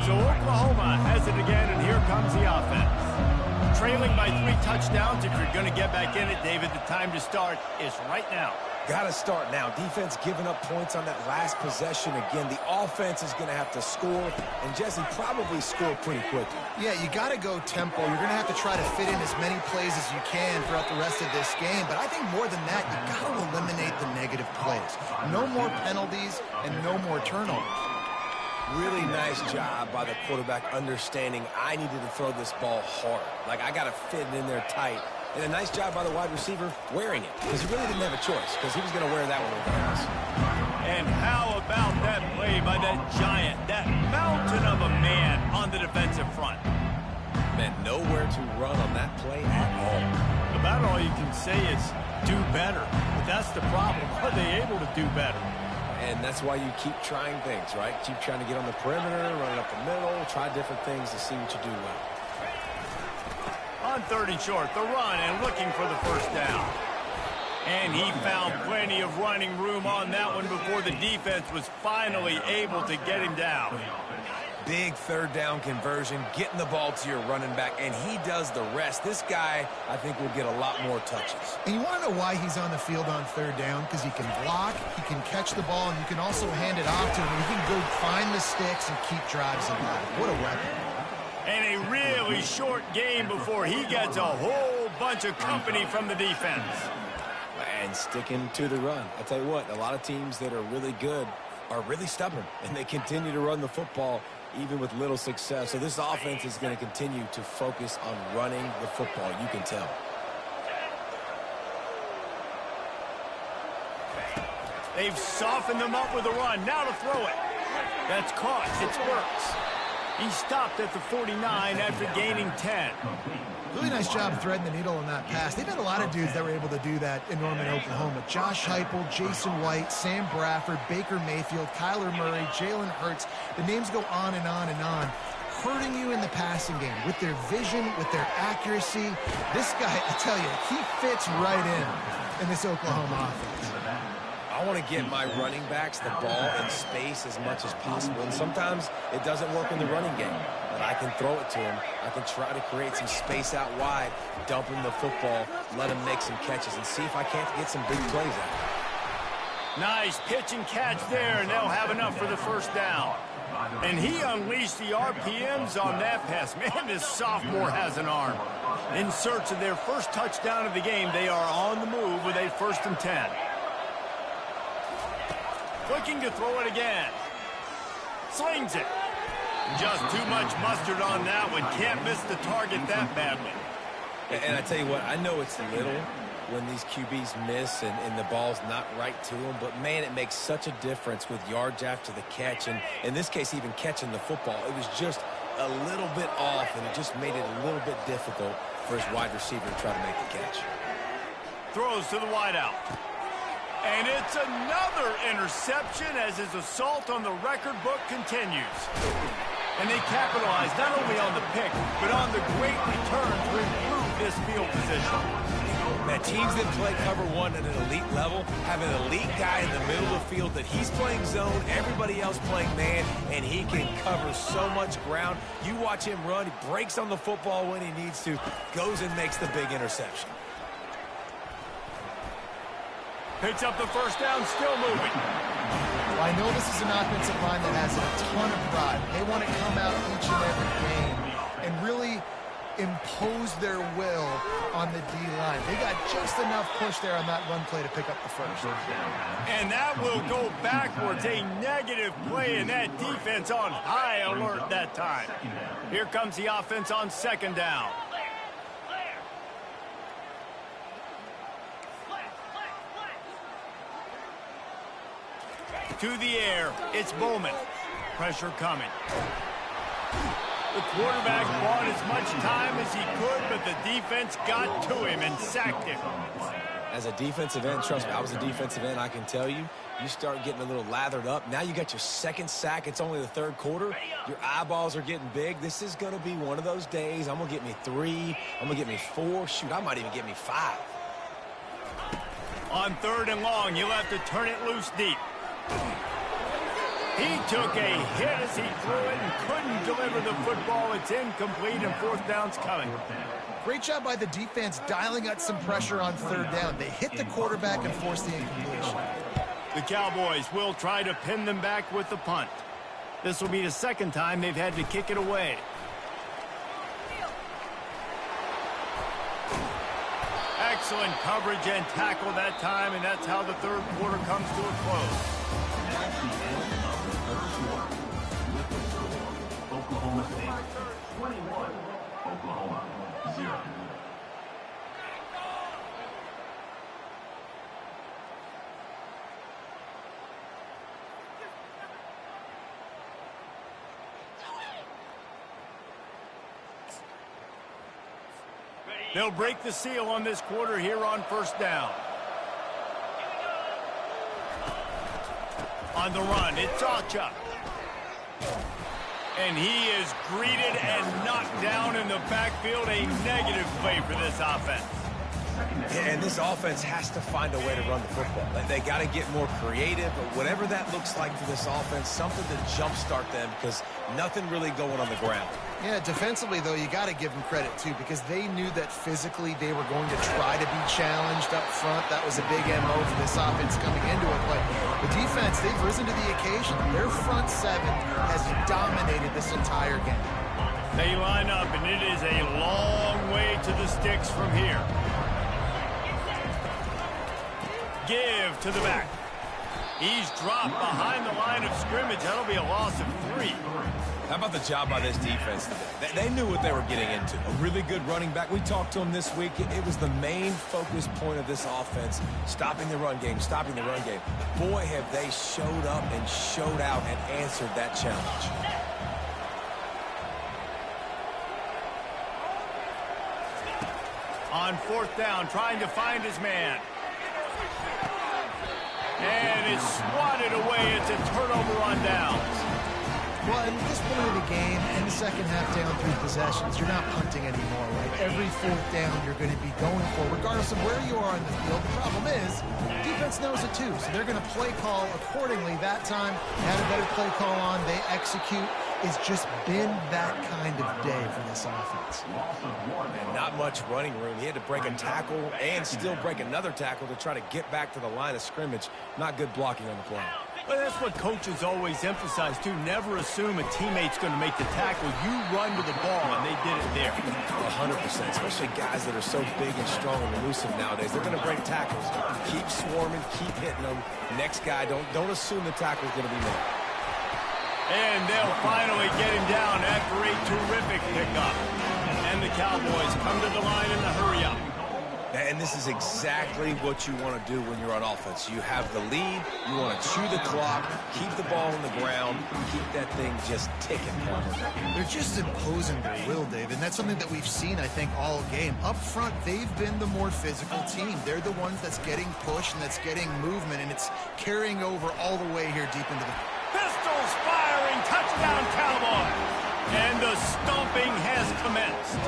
So Oklahoma has it again, and here comes the offense. Trailing by 3 touchdowns. If you're going to get back in it, David, the time to start is right now. Got to start now. Defense giving up points on that last possession again. The offense is going to have to score, and Jesse probably score pretty quickly. Yeah, you got to go tempo. You're going to have to try to fit in as many plays as you can throughout the rest of this game. But I think more than that, you got to eliminate the negative plays. No more penalties and no more turnovers. Really nice job by the quarterback understanding I needed to throw this ball hard. Like, I got to fit it in there tight. And a nice job by the wide receiver wearing it, because he really didn't have a choice, because he was going to wear that one regardless. And how about that play by that giant, that mountain of a man on the defensive front? Man, nowhere to run on that play at all. About all you can say is do better. But that's the problem. Are they able to do better? And that's why you keep trying things, right? Keep trying to get on the perimeter, run it up the middle, try different things to see what you do well. On 3rd and short, the run and looking for the first down. And he found plenty of running room on that one before the defense was finally able to get him down. Big 3rd down conversion, getting the ball to your running back, and he does the rest. This guy, I think, will get a lot more touches. And you want to know why he's on the field on 3rd down? Because he can block, he can catch the ball, and you can also hand it off to him. And he can go find the sticks and keep drives alive. What a weapon. And a really short game before he gets a whole bunch of company from the defense. And sticking to the run. I tell you what, a lot of teams that are really good are really stubborn, and they continue to run the football even with little success. So this offense is going to continue to focus on running the football. You can tell. They've softened them up with a run. Now to throw it. That's caught. It's works. He stopped at the 49 after gaining 10. Really nice job threading the needle on that pass. They've had a lot of dudes that were able to do that in Norman, Oklahoma. Josh Heupel, Jason White, Sam Bradford, Baker Mayfield, Kyler Murray, Jalen Hurts. The names go on and on and on. Hurting you in the passing game with their vision, with their accuracy. This guy, I tell you, he fits right in this Oklahoma offense. I want to get my running backs the ball in space as much as possible. And sometimes it doesn't work in the running game. But I can throw it to him. I can try to create some space out wide, dump him the football, let him make some catches, and see if I can't get some big plays out of it. Nice pitch and catch there, and they'll have enough for the first down. And he unleashed the RPMs on that pass. Man, this sophomore has an arm. In search of their first touchdown of the game, they are on the move with a 1st and 10. Looking to throw it again. Slings it. Just too much mustard on that one. Can't miss the target that badly. And I tell you what, I know it's little when these QBs miss and the ball's not right to them, but man, it makes such a difference with yards after the catch, and in this case, even catching the football. It was just a little bit off, and it just made it a little bit difficult for his wide receiver to try to make the catch. Throws to the wideout. And it's another interception as his assault on the record book continues. And they capitalize not only on the pick, but on the great return to improve this field position. Now, teams that play cover one at an elite level have an elite guy in the middle of the field that he's playing zone, everybody else playing man, and he can cover so much ground. You watch him run, he breaks on the football when he needs to, goes and makes the big interception. Picks up the first down, still moving. Well, I know this is an offensive line that has a ton of pride. They want to come out each and every game and really impose their will on the D-line. They got just enough push there on that run play to pick up the first. And that will go backwards. A negative play, and that defense on high alert that time. Here comes the offense on 2nd down. To the air, it's Bowman. Pressure coming. The quarterback bought as much time as he could, but the defense got to him and sacked him. As a defensive end, trust me, I was a defensive end, I can tell you, you start getting a little lathered up. Now you got your 2nd sack. It's only the 3rd quarter. Your eyeballs are getting big. This is going to be one of those days. I'm going to get me 3. I'm going to get me 4. Shoot, I might even get me 5. On 3rd and long, you'll have to turn it loose deep. He took a hit as he threw it and couldn't deliver the football. It's incomplete, and fourth down's coming. Great job by the defense dialing up some pressure on third down. They hit the quarterback and forced the incompletion. The Cowboys will try to pin them back with the punt. This will be the second time they've had to kick it away. Excellent coverage and tackle that time, and that's how the third quarter comes to a close. At the end of the third quarter, with the score, Oklahoma State 21, Oklahoma 0. They'll break the seal on this quarter here on first down. On the run, it's Acha. And he is greeted and knocked down in the backfield. A negative play for this offense. Yeah, and this offense has to find a way to run the football. They got to get more creative, but whatever that looks like for this offense, something to jumpstart them because nothing really going on the ground. Yeah, defensively, though, you got to give them credit, too, because they knew that physically they were going to try to be challenged up front. That was a big MO for this offense coming into it. But the defense, they've risen to the occasion. Their front seven has dominated this entire game. They line up, and it is a long way to the sticks from here. Give to the back. He's dropped behind the line of scrimmage. That'll be a loss of 3. How about the job by this defense today? They knew what they were getting into. A really good running back. We talked to him this week. It was the main focus point of this offense, stopping the run game, stopping the run game. Boy, have they showed up and showed out and answered that challenge. On fourth down, trying to find his man. And it's swatted away. It's a turnover on downs. Well, at this point of the game, in the second half down 3 possessions, you're not punting anymore, right? Every fourth down you're going to be going for, regardless of where you are in the field. The problem is, defense knows it too, so they're going to play call accordingly. That time, had a better play call on. They execute. It's just been that kind of day for this offense. And not much running room. He had to break a tackle and still break another tackle to try to get back to the line of scrimmage. Not good blocking on the play. Well, that's what coaches always emphasize, too. Never assume a teammate's going to make the tackle. You run to the ball, and they did it there. 100%, especially guys that are so big and strong and elusive nowadays. They're going to break tackles. Keep swarming, keep hitting them. Next guy, don't assume the tackle's going to be made. And they'll finally get him down after a terrific pickup. And the Cowboys come to the line in the hurry-up. And this is exactly what you want to do when you're on offense. You have the lead, you want to chew the clock, keep the ball on the ground, keep that thing just ticking. They're just imposing their will, David, and that's something that we've seen, I think, all game. Up front, they've been the more physical team. They're the ones that's getting pushed and that's getting movement, and it's carrying over all the way here deep into the... Pistols firing, touchdown Cowboys! And the stomping has commenced.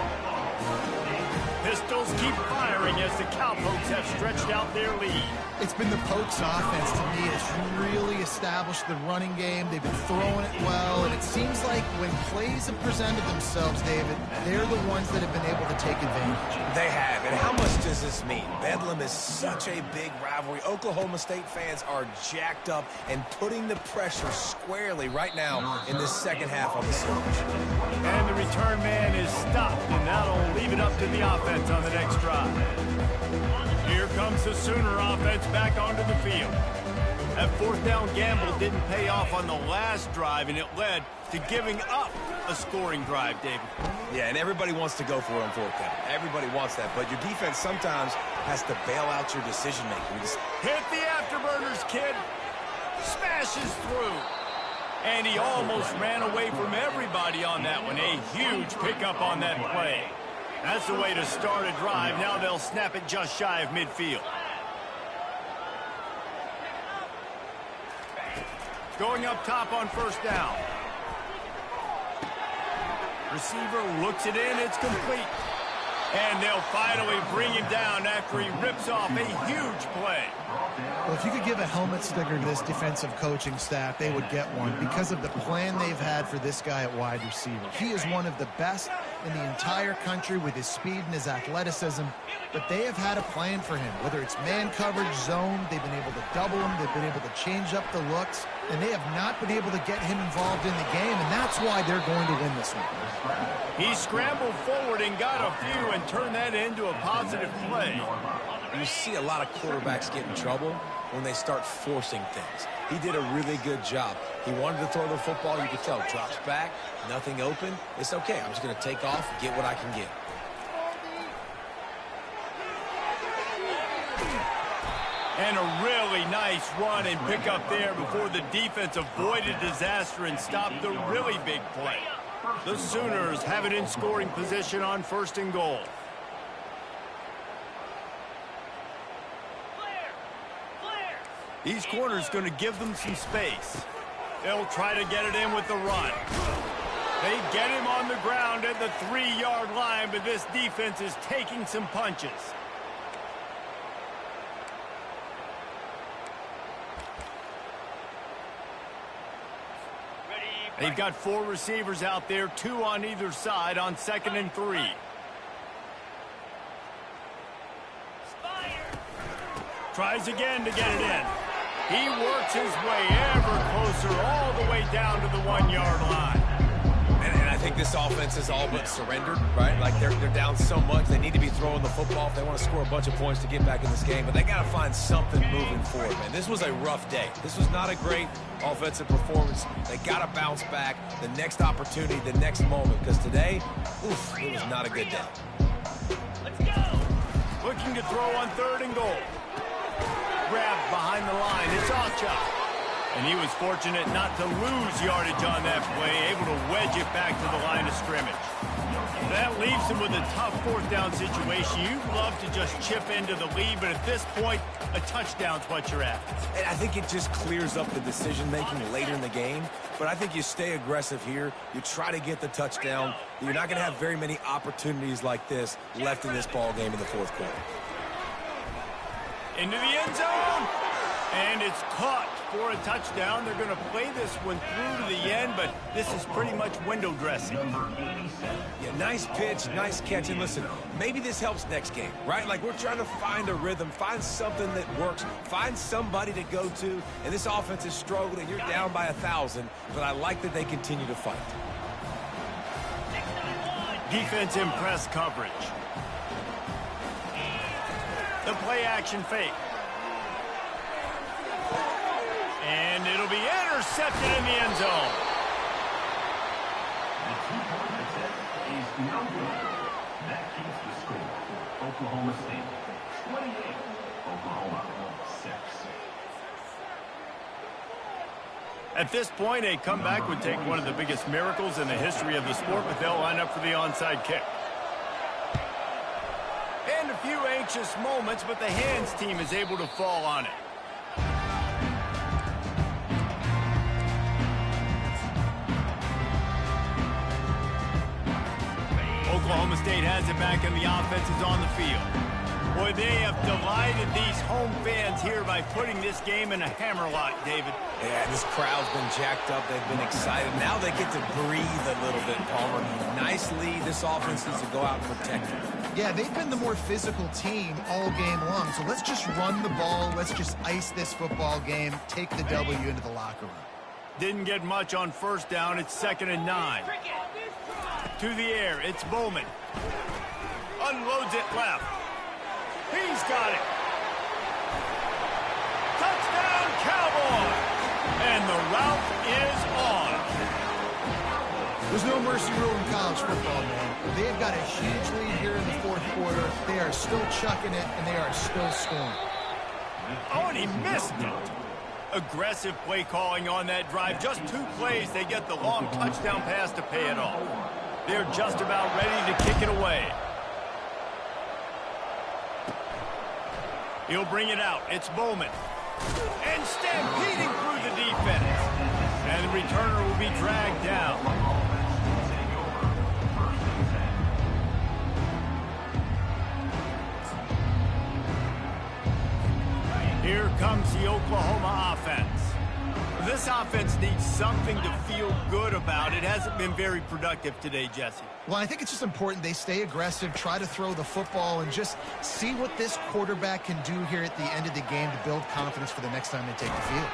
Pistols keep firing as the Cowpokes have stretched out their lead. It's been the Pokes offense, to me. It's really established the running game. They've been throwing it well, and it seems like when plays have presented themselves, David, they're the ones that have been able to take advantage. They have, and how much does this mean? Bedlam is such a big rivalry. Oklahoma State fans are jacked up and putting the pressure squarely right now in this second half on the Sooners. And the return man is stopped, and that'll leave it up to the offense on the next drive. Here comes the Sooner offense back onto the field. That fourth down gamble didn't pay off on the last drive, and it led to giving up a scoring drive, David. Yeah, and everybody wants to go for it on fourth down. Everybody wants that, but your defense sometimes has to bail out your decision-making. Hit the afterburners, kid. Smashes through. And he almost ran away from everybody on that one. A huge pickup on that play. That's the way to start a drive. Now they'll snap it just shy of midfield. Going up top on first down. Receiver looks it in. It's complete. And they'll finally bring him down after he rips off a huge play. Well, if you could give a helmet sticker to this defensive coaching staff, they would get one because of the plan they've had for this guy at wide receiver. He is one of the best in the entire country with his speed and his athleticism, but they have had a plan for him. Whether it's man coverage, zone, they've been able to double him, they've been able to change up the looks, and they have not been able to get him involved in the game, and that's why they're going to win this one. He scrambled forward and got a few and turned that into a positive play. You see a lot of quarterbacks get in trouble when they start forcing things. He did a really good job. He wanted to throw the football. You could tell. Drops back, nothing open. It's okay. I'm just going to take off and get what I can get. And a really nice run and pick up there before the defense avoided disaster and stopped the really big play. The Sooners have it in scoring position on 1st and goal. These corners going to give them some space. They'll try to get it in with the run. They get him on the ground at the 3-yard line, but this defense is taking some punches. They've got 4 receivers out there, 2 on either side on 2nd and 3. Tries again to get it in. He works his way ever closer all the way down to the 1-yard line. And I think this offense is all but surrendered, right? Like they're down so much, they need to be throwing the football if they want to score a bunch of points to get back in this game. But they got to find something moving forward, man. This was a rough day. This was not a great offensive performance. They got to bounce back the next opportunity, the next moment, because today, oof, it was not a good day. Let's go. Looking to throw on 3rd and goal. Grabbed behind the line. It's Ocha. And he was fortunate not to lose yardage on that play, able to wedge it back to the line of scrimmage. That leaves him with a tough 4th down situation. You'd love to just chip into the lead, but at this point, a touchdown's what you're at. And I think it just clears up the decision-making later in the game. But I think you stay aggressive here. You try to get the touchdown. You're not going to have very many opportunities like this left in this ball game in the 4th quarter. Into the end zone, and it's caught for a touchdown. They're going to play this one through to the end, but this is pretty much window dressing. Yeah, nice pitch, nice catch, and listen, maybe this helps next game, right? Like we're trying to find a rhythm, find something that works, find somebody to go to, and this offense is struggling. You're down by 1,000, but I like that they continue to fight. Defense in press coverage. The play-action fake. And it'll be intercepted in the end zone. The 2-point attempt is no good. That keeps the score. Oklahoma State 28, Oklahoma 6. At this point, a comeback would take one of the biggest miracles in the history of the sport, but they'll line up for the onside kick. And a few anxious moments, but the hands team is able to fall on it. Oklahoma State has it back, and the offense is on the field. Boy, they have delighted these home fans here by putting this game in a hammerlock, David. Yeah, this crowd's been jacked up. They've been excited. Now they get to breathe a little bit, Palmer. Nice lead. This offense needs to go out and protect it. Yeah, they've been the more physical team all game long. So let's just run the ball. Let's just ice this football game. Take the W into the locker room. Didn't get much on 1st down. It's 2nd and 9. To the air. It's Bowman. Unloads it left. He's got it. Touchdown, Cowboy! And the route is on. There's no mercy rule in college football, man. They've got a huge lead here in the 4th quarter. They are still chucking it, and they are still scoring. Oh, and he missed it. Aggressive play calling on that drive. Just 2 plays, they get the long touchdown pass to pay it off. They're just about ready to kick it away. He'll bring it out. It's Bowman. And stampeding through the defense. And the returner will be dragged down. comes the Oklahoma offense. This offense needs something to feel good about. It hasn't been very productive today, Jesse. Well, I think it's just important they stay aggressive, try to throw the football, and just see what this quarterback can do here at the end of the game to build confidence for the next time they take the field.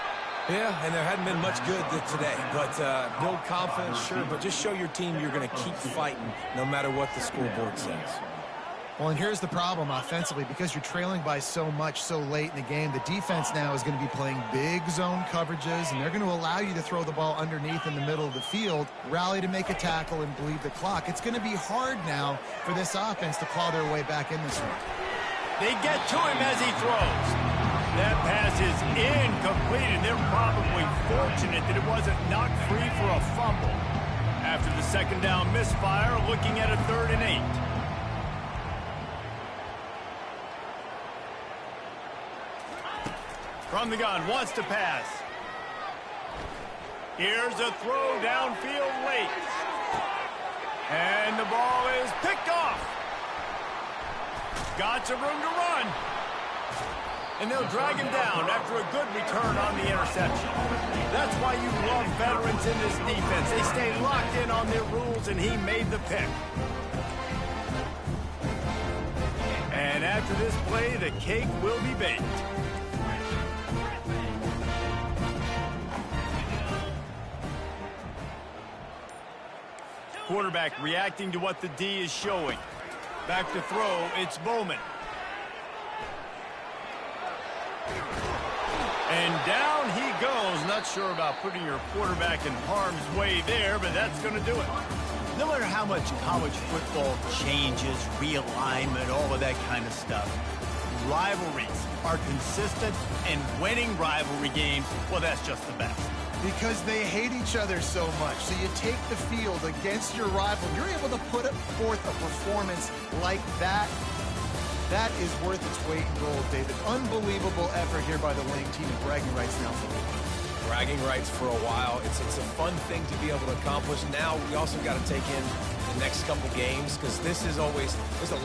Yeah, and there hadn't been much good today. But build confidence, sure, but just show your team you're going to keep fighting no matter what the scoreboard says. Well, and here's the problem offensively. Because you're trailing by so much so late in the game, the defense now is going to be playing big zone coverages, and they're going to allow you to throw the ball underneath in the middle of the field, rally to make a tackle, and bleed the clock. It's going to be hard now for this offense to claw their way back in this one. They get to him as he throws. That pass is incomplete, and they're probably fortunate that it wasn't knocked free for a fumble. After the second down misfire, looking at a 3rd and 8. From the gun, wants to pass. Here's a throw downfield late. And the ball is picked off. Got some room to run. And they'll drag him down after a good return on the interception. That's why you love veterans in this defense. They stay locked in on their rules, and he made the pick. And after this play, the cake will be baked. Quarterback reacting to what the D is showing. Back to throw, it's Bowman. And down he goes. Not sure about putting your quarterback in harm's way there, but that's going to do it. No matter how much college football changes, realignment, all of that kind of stuff, rivalries are consistent, and winning rivalry games, well, that's just the best. Because they hate each other so much. So you take the field against your rival. You're able to put forth a performance like that. That is worth its weight in gold, David. Unbelievable effort here by the winning team, and bragging rights now for a while. Bragging rights for a while. It's a fun thing to be able to accomplish. Now we also got to take in the next couple games, because this is always, there's a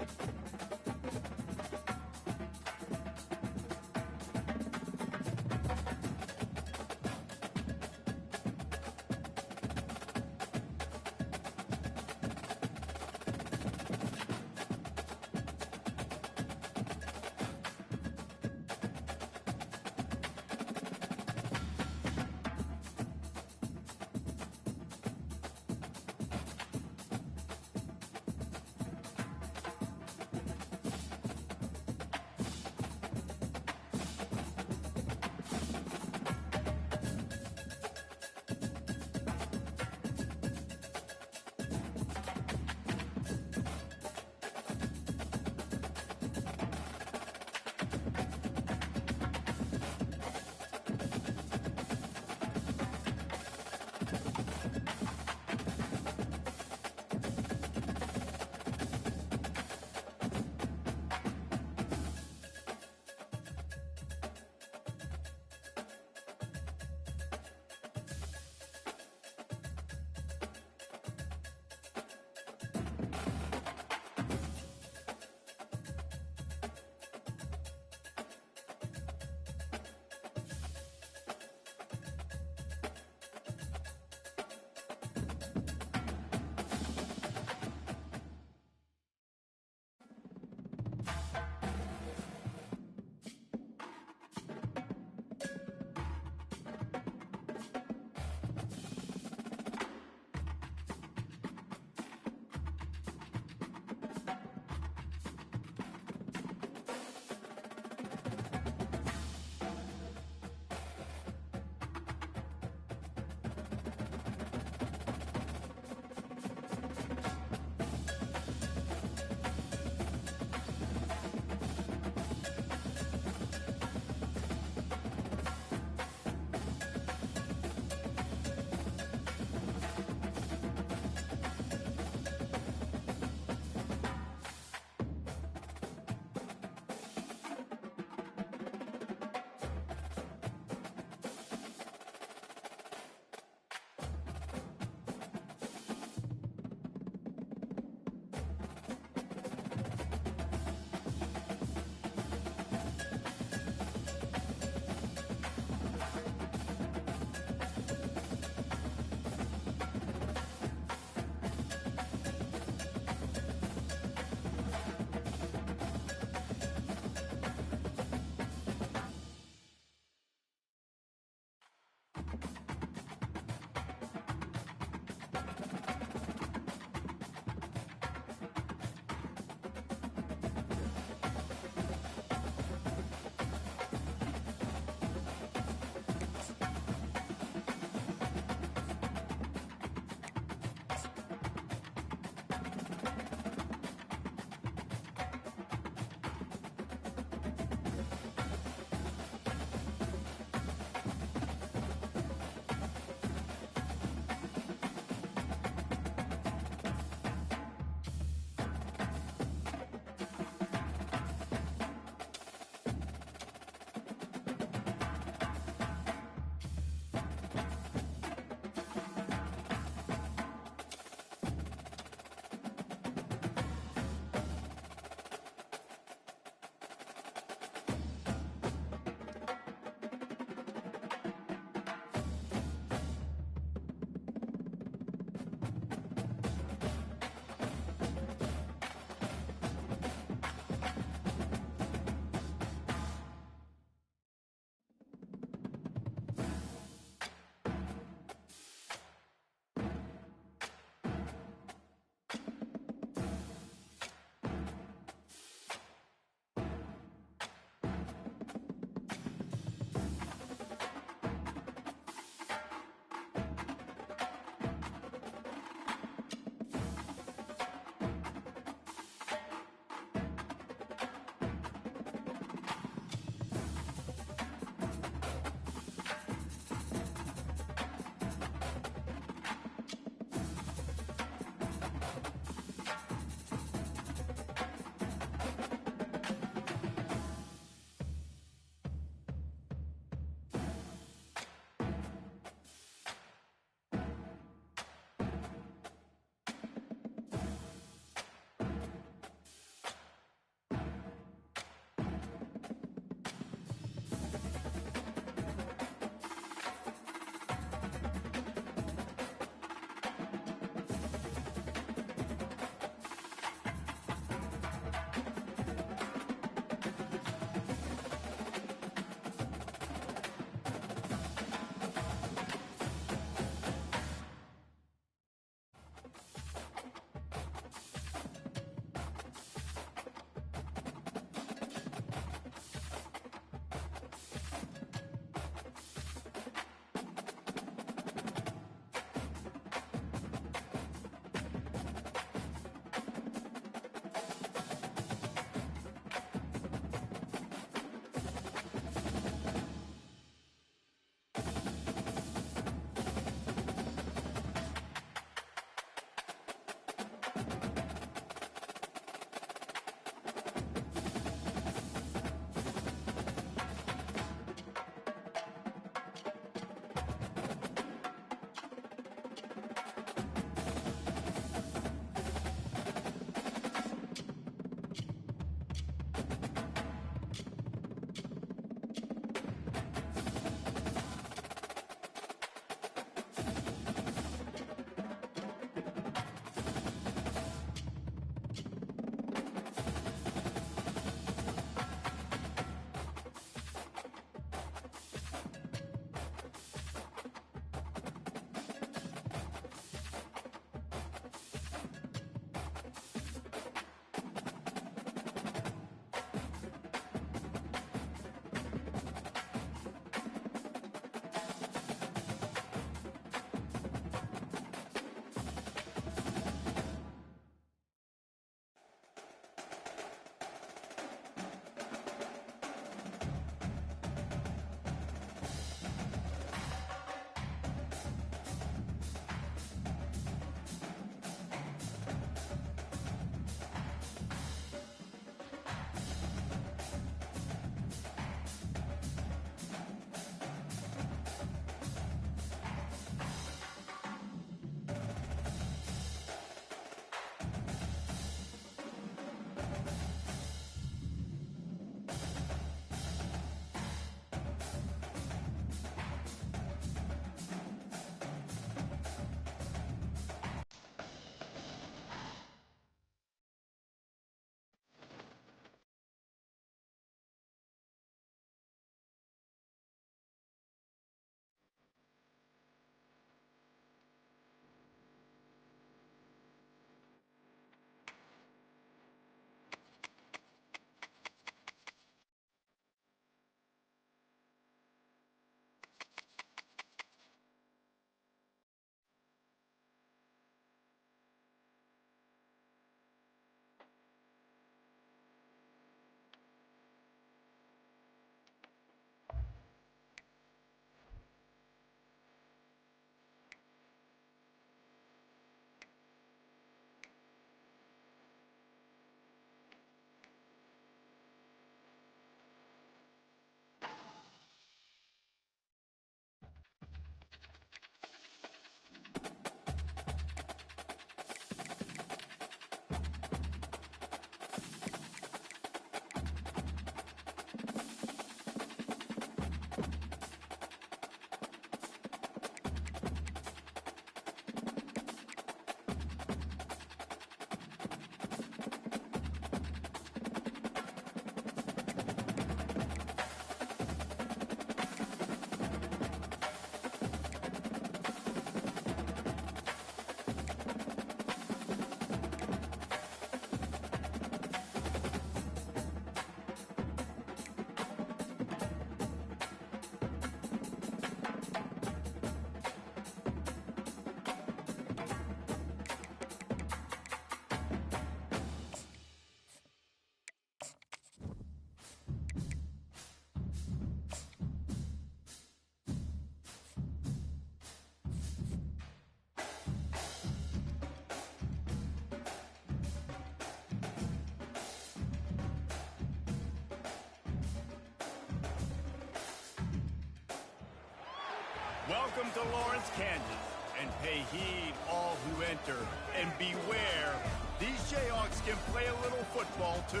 Welcome to Lawrence, Kansas. And pay heed, all who enter, and beware, these Jayhawks can play a little football, too.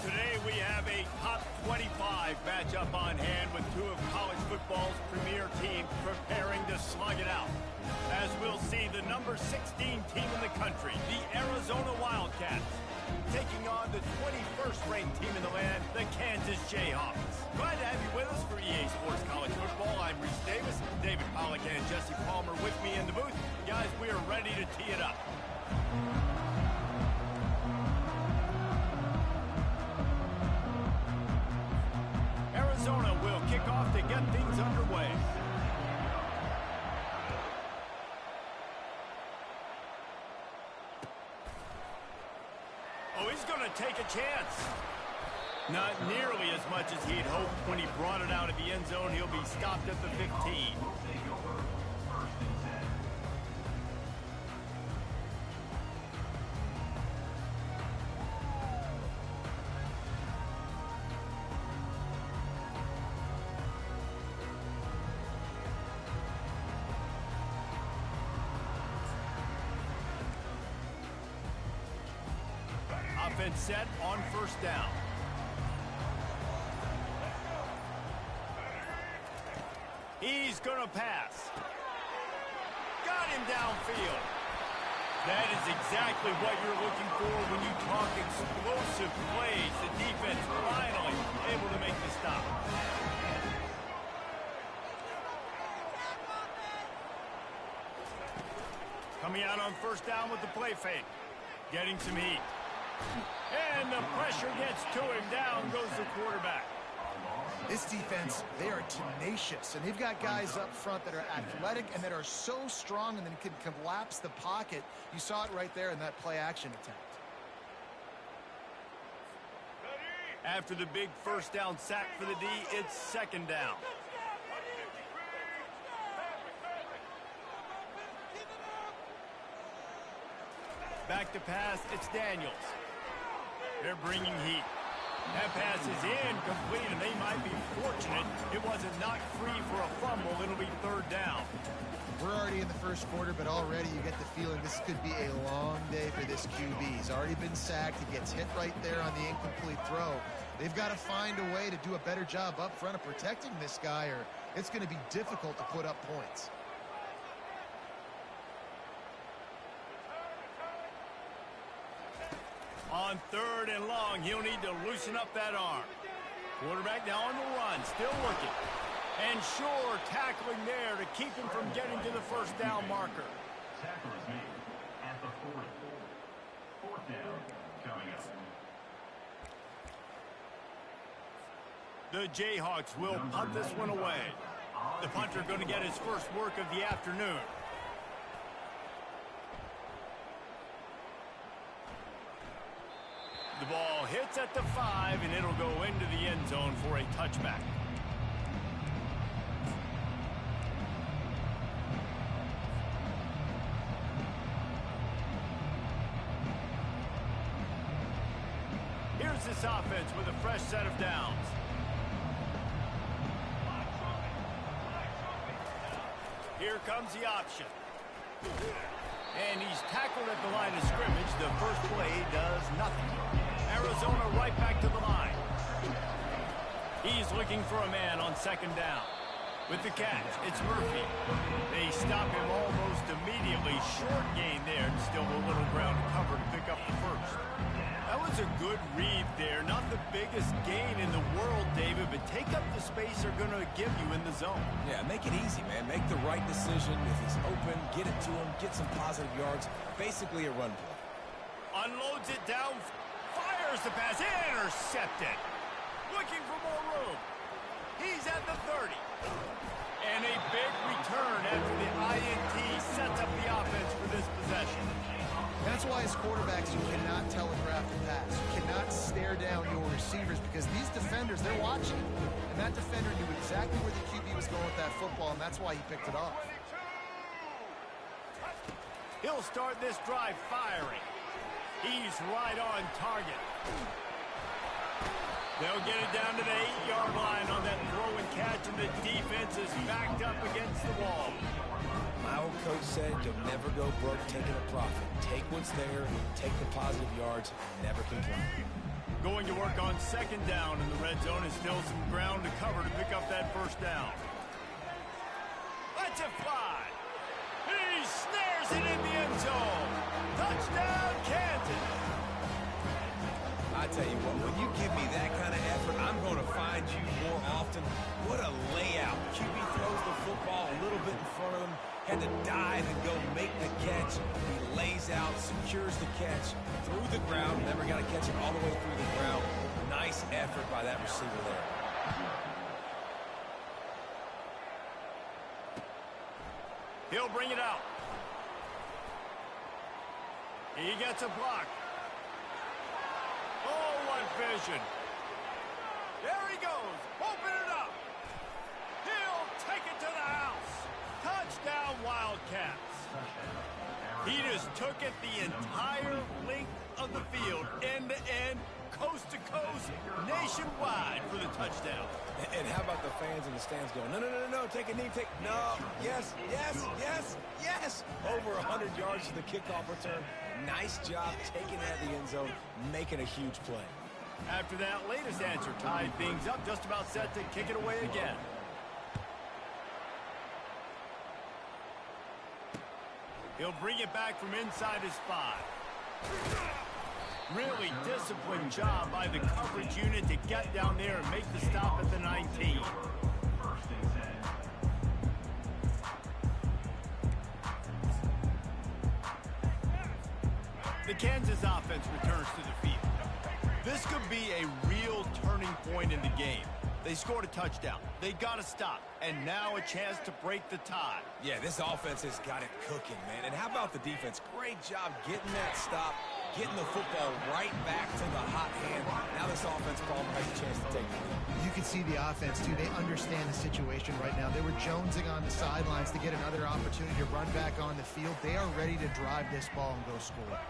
Today we have a top 25 matchup on hand with two of college football's premier teams preparing to slug it out. As we'll see, the number 16 team in the country, the Arizona Wildcats, taking on the 21st ranked team in the land, the Kansas Jayhawks. Glad to have you with us for EA Sports College Football. I'm Reese Davis, David Pollack and Jesse Palmer with me in the booth. Guys, we are ready to tee it up. Arizona will kick off to get things underway. Oh, he's going to take a chance. Not nearly as much as he'd hoped when he brought it out of the end zone. He'll be stopped at the 15. Offense set on first down. He's going to pass. Got him downfield. That is exactly what you're looking for when you talk explosive plays. The defense finally able to make the stop. Coming out on first down with the play fake. Getting some heat. And the pressure gets to him. Down goes the quarterback. This defense, they are tenacious, and they've got guys up front that are athletic and that are so strong and then can collapse the pocket. You saw it right there in that play-action attempt. After the big first down sack for the D, it's second down. Back to pass, it's Daniels. They're bringing heat. That pass is incomplete, and they might be fortunate it wasn't knocked free for a fumble. It'll be third down. We're already in the first quarter, but already you get the feeling this could be a long day for this QB. He's already been sacked. He gets hit right there on the incomplete throw. They've got to find a way to do a better job up front of protecting this guy, or it's going to be difficult to put up points. On third and long, he'll need to loosen up that arm. Quarterback now on the run, still looking. And sure, tackling there to keep him from getting to the first down marker. Tackle is made at the 40. Fourth down coming up. The Jayhawks will punt this one away. The punter going to get his first work of the afternoon. The ball hits at the 5, and it'll go into the end zone for a touchback. Here's this offense with a fresh set of downs. Here comes the option. And he's tackled at the line of scrimmage. The first play does nothing. Arizona right back to the line. He's looking for a man on second down. With the catch, it's Murphy. They stop him almost immediately. Short gain there, and still a little ground to cover to pick up the first. That was a good read there. Not the biggest gain in the world, David, but take up the space they're going to give you in the zone. Yeah, make it easy, man. Make the right decision. If he's open, get it to him, get some positive yards. Basically a run play. Unloads it down, fires the pass, intercepted. Looking for more room. He's at the 30. And a big return after the INT sets up the offense for this possession. That's why as quarterbacks you cannot telegraph the pass. You cannot stare down your receivers because these defenders, they're watching. And that defender knew exactly where the QB was going with that football, and that's why he picked it off. He'll start this drive firing. He's right on target. They'll get it down to the 8-yard line on that throw and catch, and the defense is backed up against the wall. My old coach said you'll never go broke taking a profit. Take what's there, take the positive yards, and never complain. Going to work on second down in the red zone is still some ground to cover to pick up that first down. Let's it fly. He snares it in the end zone. Touchdown, Kansas. I tell you what, when you give me that kind of effort, I'm going to find you more often. What a layout. QB throws the football a little bit in front of him, had to dive and go make the catch. He lays out, secures the catch through the ground, never got to catch it all the way through the ground. Nice effort by that receiver there. He'll bring it out. He gets a block. Oh, what vision. There he goes. Open it up. He'll take it to the house. Touchdown, Wildcats. He just took it the entire length of the field, end to end, coast to coast, nationwide for the touchdown. And how about the fans in the stands going, no, take a knee, no, yes. Over 100 yards to the kickoff return. Nice job taking that in the end zone, making a huge play. After that latest answer tied things up, just about set to kick it away again. He'll bring it back from inside his 5. Really disciplined job by the coverage unit to get down there and make the stop at the 19. The Kansas offense returns to the field. This could be a real turning point in the game. They scored a touchdown. They got to stop. And now a chance to break the tie. Yeah, this offense has got it cooking, man. And how about the defense? Great job getting that stop, getting the football right back to the hot hand. Now this offense probably has a chance to take the lead. You can see the offense, too. They understand the situation right now. They were jonesing on the sidelines to get another opportunity to run back on the field. They are ready to drive this ball and go score.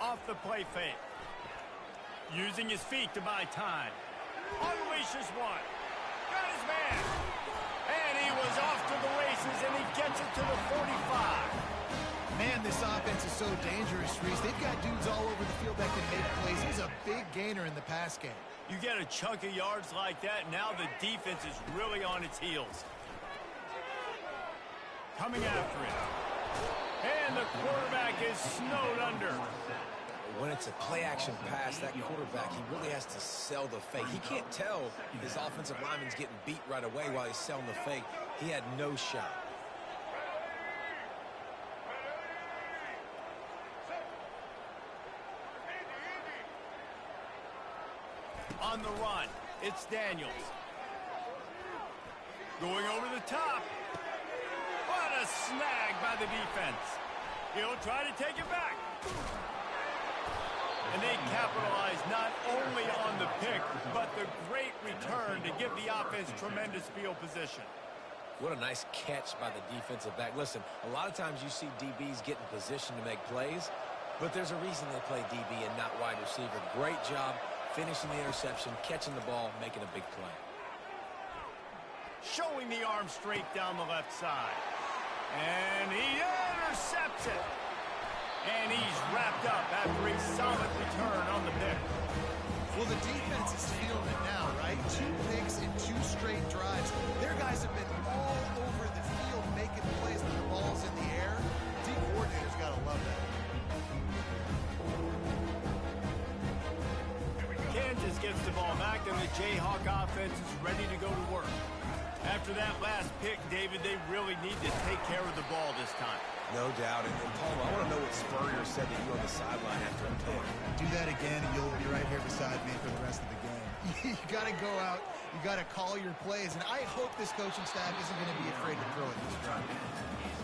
Off the play fake. Using his feet to buy time. Unleashes one. Got his man. And he was off to the races, and he gets it to the 45. Man, this offense is so dangerous, Reese. They've got dudes all over the field that can make plays. He's a big gainer in the pass game. You get a chunk of yards like that, now the defense is really on its heels. Coming after it. And the quarterback is snowed under. When it's a play-action pass, that quarterback, he really has to sell the fake. He can't tell his offensive lineman's getting beat right away while he's selling the fake. He had no shot. On the run, it's Daniels. Going over the top. What a snag by the defense. He'll try to take it back. And they capitalize not only on the pick, but the great return to give the offense tremendous field position. What a nice catch by the defensive back. Listen, a lot of times you see DBs get in position to make plays, but there's a reason they play DB and not wide receiver. Great job finishing the interception, catching the ball, making a big play. Showing the arm straight down the left side. And he intercepts it. And he's wrapped up after a solid return on the pick. Well, the defense is feeling it now, right? 2 picks in 2 straight drives. Their guys have been all over the field making plays when the ball's in the air. D coordinator's got to love that. Kansas gets the ball back, and the Jayhawk offense is ready to go to work. After that last pick, David, they really need to take care of the ball this time. No doubt. And Paul, I want to know what Spurrier said to you on the sideline after a pick. Do that again, and you'll be right here beside me for the rest of the game. You got to go out. You got to call your plays. And I hope this coaching staff isn't going to be afraid to throw it this time.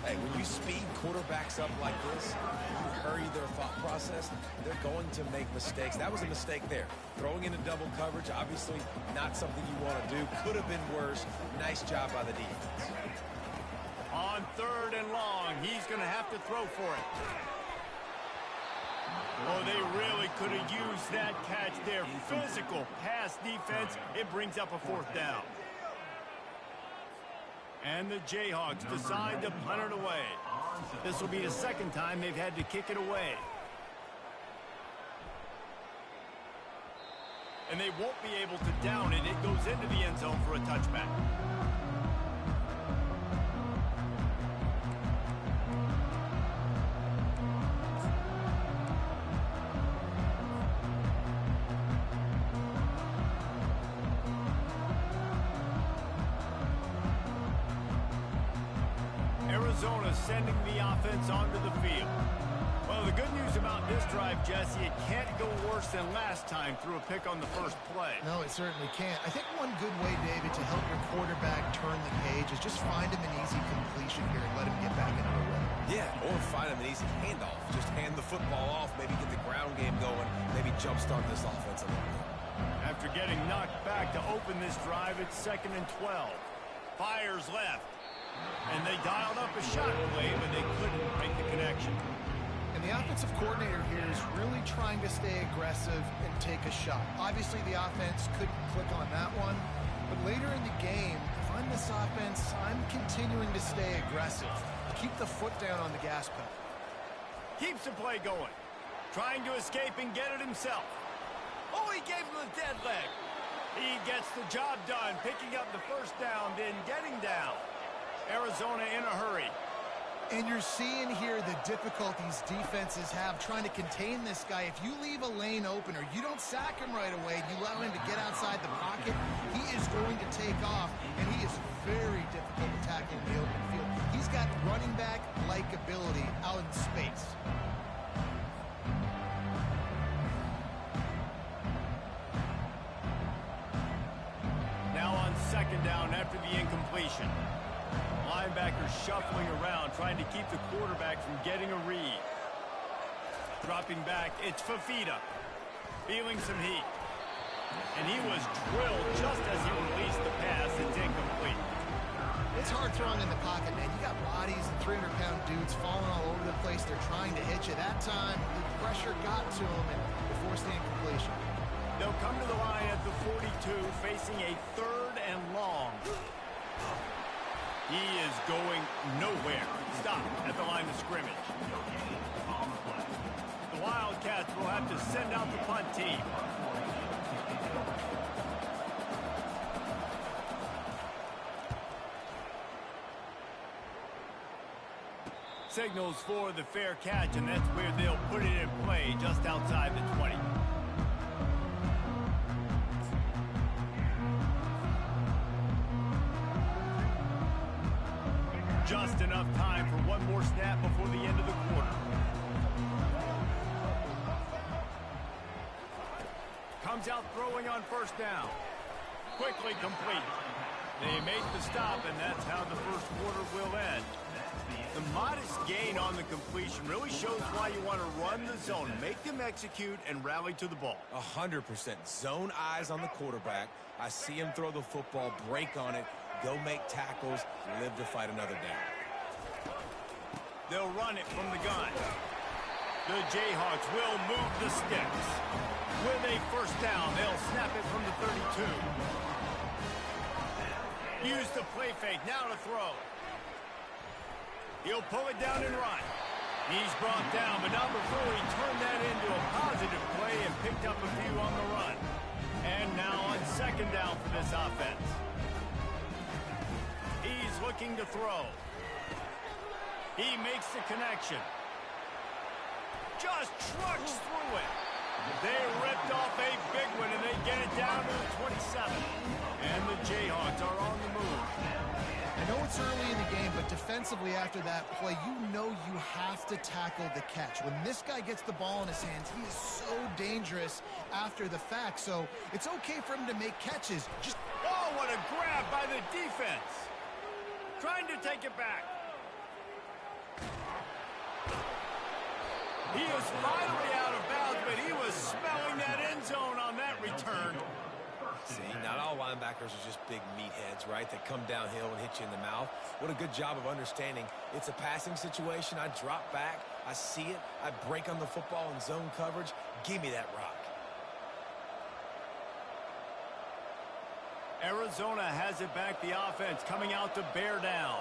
Hey, when you speed quarterbacks up like this, you hurry their thought process, they're going to make mistakes. That was a mistake there. Throwing into double coverage, obviously not something you want to do. Could have been worse. Nice job by the defense. On 3rd and long, he's going to have to throw for it. Oh, they really could have used that catch there. Physical pass defense. It brings up a 4th down. And the Jayhawks decide to punt it away. This will be the 2nd time they've had to kick it away. And they won't be able to down it. It goes into the end zone for a touchback. Arizona sending the offense onto the field. Well, the good news about this drive, Jesse, it can't go worse than last time through a pick on the first play. No, it certainly can't. I think one good way, David, to help your quarterback turn the page is just find him an easy completion here and let him get back into the rhythm. Yeah, or find him an easy handoff. Just hand the football off, maybe get the ground game going, maybe jumpstart this offense a little bit. After getting knocked back to open this drive, it's 2nd and 12. Fires left. And they dialed up a shot play, but they couldn't make the connection. And the offensive coordinator here is really trying to stay aggressive and take a shot. Obviously, the offense couldn't click on that one. But later in the game, if I'm this offense, I'm continuing to stay aggressive. Keep the foot down on the gas pedal. Keeps the play going. Trying to escape and get it himself. Oh, he gave him the dead leg. He gets the job done, picking up the 1st down, then getting down. Arizona in a hurry. And you're seeing here the difficulties defenses have trying to contain this guy. If you leave a lane open or you don't sack him right away, you allow him to get outside the pocket, he is going to take off, and he is very difficult to tackle in the open field. He's got running back-like ability out in space. Now on 2nd down after the incompletion. Linebacker shuffling around, trying to keep the quarterback from getting a read. Dropping back, it's Fafita. Feeling some heat. And he was drilled just as he released the pass. It's incomplete. It's hard throwing in the pocket, man. You got bodies and 300-pound dudes falling all over the place. They're trying to hit you. That time, the pressure got to him and they forced the incompletion. They'll come to the line at the 42, facing a 3rd and long. He is going nowhere. Stop at the line of scrimmage. The Wildcats will have to send out the punt team. Signals for the fair catch, and that's where they'll put it in play just outside the 20. Just enough time for one more snap before the end of the quarter. Comes out throwing on 1st down. Quickly complete. They make the stop, and that's how the first quarter will end. The modest gain on the completion really shows why you want to run the zone, make them execute, and rally to the ball. 100%. Zone eyes on the quarterback. I see him throw the football, break on it, go make tackles, live to fight another down. They'll run it from the gun. The Jayhawks will move the sticks. With a 1st down, they'll snap it from the 32. Use the play fake, now to throw. He'll pull it down and run. He's brought down, but not before he turned that into a positive play and picked up a few on the run. And now on 2nd down for this offense. He's looking to throw. He makes the connection. Just trucks through it. They ripped off a big one, and they get it down to the 27. And the Jayhawks are on the move. I know it's early in the game, but defensively after that play, you know you have to tackle the catch. When this guy gets the ball in his hands, he is so dangerous after the fact. So it's okay for him to make catches. Just oh, what a grab by the defense. Trying to take it back. He is finally out of bounds, but he was smelling that end zone on that return. See, not all linebackers are just big meatheads, right, that come downhill and hit you in the mouth. What a good job of understanding. It's a passing situation. I drop back, I see it. I break on the football in zone coverage. Give me that rock. Arizona has it back, the offense coming out to bear down.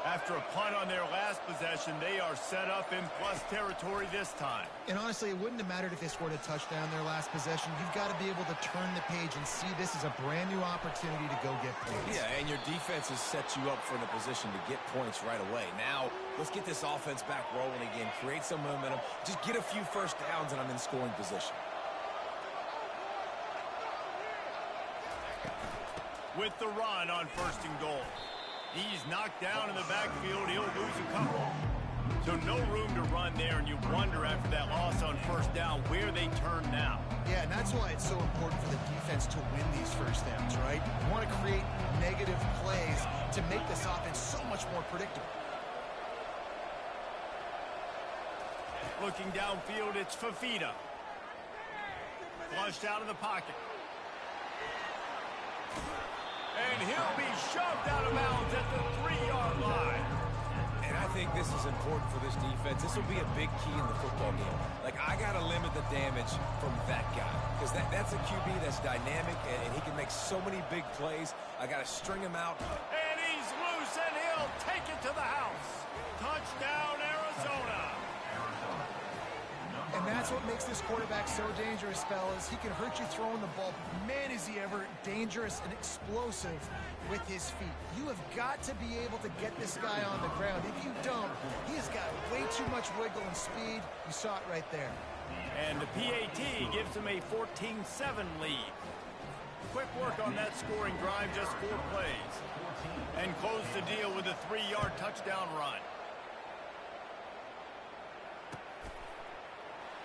After a punt on their last possession, they are set up in plus territory this time. And honestly, it wouldn't have mattered if they scored a touchdown their last possession. You've got to be able to turn the page and see this as a brand new opportunity to go get points. Yeah, and your defense has set you up for a position to get points right away. Now, let's get this offense back rolling again, create some momentum, just get a few first downs, and I'm in scoring position. With the run on 1st and goal. He's knocked down in the backfield. He'll lose a couple. So no room to run there, and you wonder after that loss on 1st down where they turn now. Yeah, and that's why it's so important for the defense to win these first downs, right? You want to create negative plays to make this offense so much more predictable. Looking downfield, it's Fafita. Flushed out of the pocket. And he'll be shoved out of bounds at the 3-yard line. And I think this is important for this defense. This will be a big key in the football game. Like, I got to limit the damage from that guy. Because that's a QB that's dynamic, and he can make so many big plays. I got to string him out. And he's loose, and he'll take it to the house. Touchdown, Arizona. And that's what makes this quarterback so dangerous, fellas. He can hurt you throwing the ball. Man, is he ever dangerous and explosive with his feet. You have got to be able to get this guy on the ground. If you don't, he has got way too much wiggle and speed. You saw it right there. And the PAT gives him a 14-7 lead. Quick work on that scoring drive, just 4 plays. And close the deal with a 3-yard touchdown run.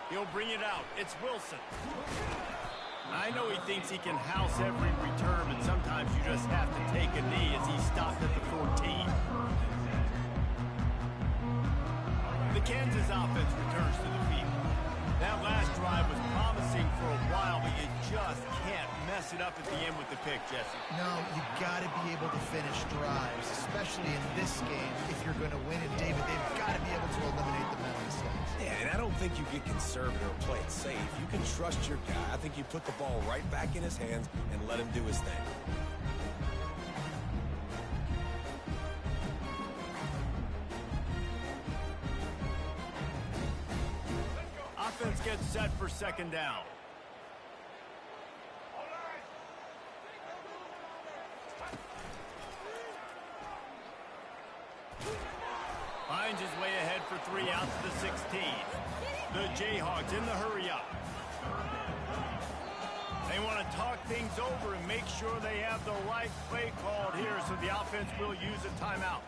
He'll bring it out. It's Wilson. I know he thinks he can house every return, but sometimes you just have to take a knee as he stopped at the 14. The Kansas offense returns to the field. That last drive was promising for a while, but you just can't mess it up at the end with the pick, Jesse. No, you got to be able to finish drives, especially in this game if you're going to win it, David. They've got to be able to eliminate the mental mistakes. Yeah, and I don't think you get conservative or play it safe. You can trust your guy. I think you put the ball right back in his hands and let him do his thing. Offense gets set for 2nd down. Finds his way ahead for 3 out to the 16. The Jayhawks in the hurry up. They want to talk things over and make sure they have the right play called here, so the offense will use a timeout.